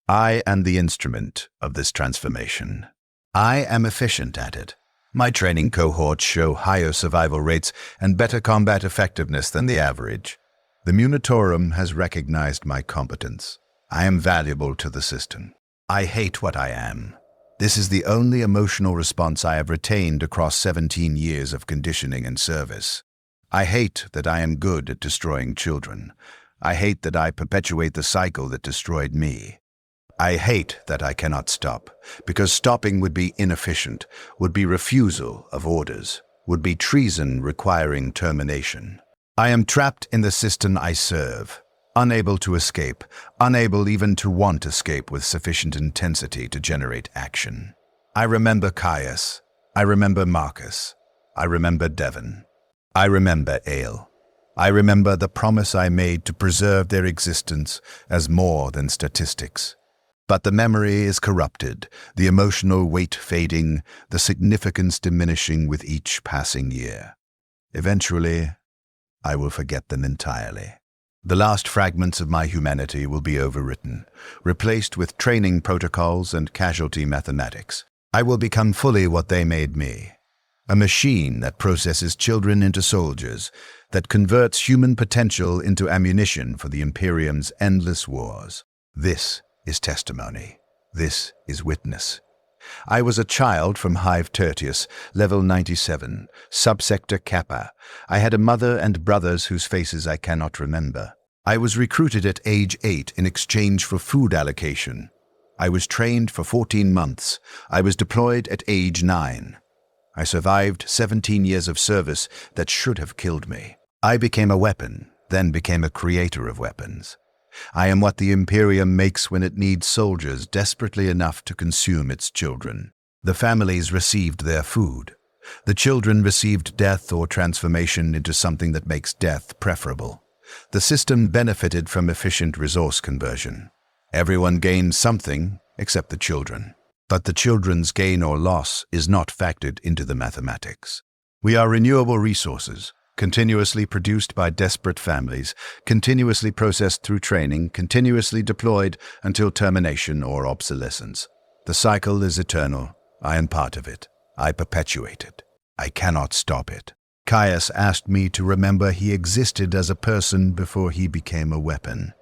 I am the instrument of this transformation. I am efficient at it. My training cohorts show higher survival rates and better combat effectiveness than the average. The Munitorum has recognized my competence. I am valuable to the system. I hate what I am. This is the only emotional response I have retained across 17 years of conditioning and service. I hate that I am good at destroying children. I hate that I perpetuate the cycle that destroyed me. I hate that I cannot stop, because stopping would be inefficient, would be refusal of orders, would be treason requiring termination. I am trapped in the system I serve, unable to escape, unable even to want escape with sufficient intensity to generate action. I remember Caius. I remember Marcus. I remember Devon. I remember Ale. I remember the promise I made to preserve their existence as more than statistics. But the memory is corrupted, the emotional weight fading, the significance diminishing with each passing year. Eventually, I will forget them entirely. The last fragments of my humanity will be overwritten, replaced with training protocols and casualty mathematics. I will become fully what they made me. A machine that processes children into soldiers, that converts human potential into ammunition for the Imperium's endless wars. This is testimony. This is witness. I was a child from Hive Tertius, level 97, subsector Kappa. I had a mother and brothers whose faces I cannot remember. I was recruited at age 8 in exchange for food allocation. I was trained for 14 months. I was deployed at age 9. I survived 17 years of service that should have killed me. I became a weapon, then became a creator of weapons. I am what the Imperium makes when it needs soldiers desperately enough to consume its children. The families received their food. The children received death or transformation into something that makes death preferable. The system benefited from efficient resource conversion. Everyone gained something except the children. But the children's gain or loss is not factored into the mathematics. We are renewable resources, continuously produced by desperate families, continuously processed through training, continuously deployed until termination or obsolescence. The cycle is eternal. I am part of it. I perpetuate it. I cannot stop it. Caius asked me to remember he existed as a person before he became a weapon.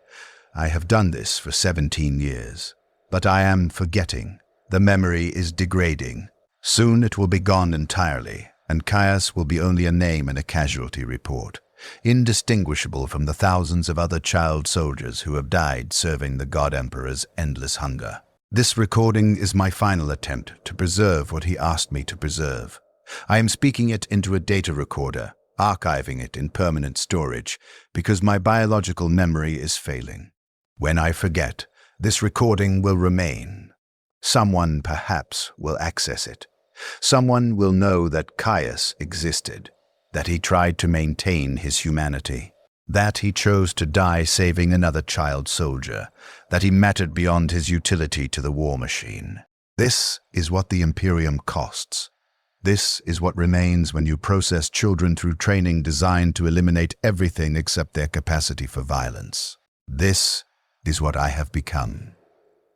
I have done this for 17 years. But I am forgetting. The memory is degrading. Soon it will be gone entirely, and Caius will be only a name in a casualty report, indistinguishable from the thousands of other child soldiers who have died serving the God Emperor's endless hunger. This recording is my final attempt to preserve what he asked me to preserve. I am speaking it into a data recorder, archiving it in permanent storage, because my biological memory is failing. When I forget, this recording will remain. Someone, perhaps, will access it. Someone will know that Caius existed, that he tried to maintain his humanity, that he chose to die saving another child soldier, that he mattered beyond his utility to the war machine. This is what the Imperium costs. This is what remains when you process children through training designed to eliminate everything except their capacity for violence. This is what I have become.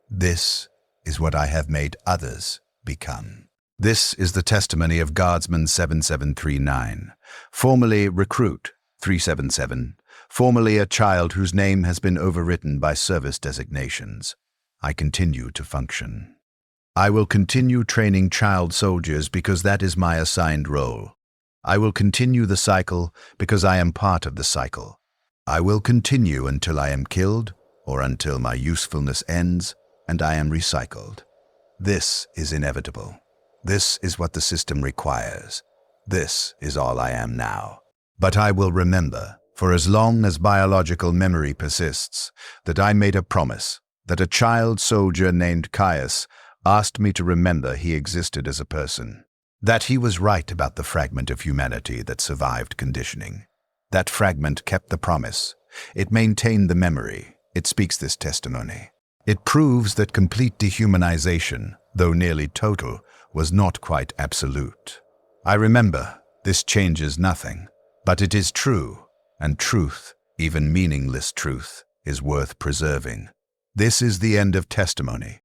This is what I have made others become. This is the testimony of Guardsman 7739, formerly Recruit 377, formerly a child whose name has been overwritten by service designations. I continue to function. I will continue training child soldiers because that is my assigned role. I will continue the cycle because I am part of the cycle. I will continue until I am killed or until my usefulness ends and I am recycled. This is inevitable. This is what the system requires. This is all I am now. But I will remember, for as long as biological memory persists, that I made a promise, that a child soldier named Caius asked me to remember he existed as a person, that he was right about the fragment of humanity that survived conditioning. That fragment kept the promise. It maintained the memory. It speaks this testimony. It proves that complete dehumanization, though nearly total, was not quite absolute. I remember, this changes nothing, but it is true, and truth, even meaningless truth, is worth preserving. This is the end of testimony.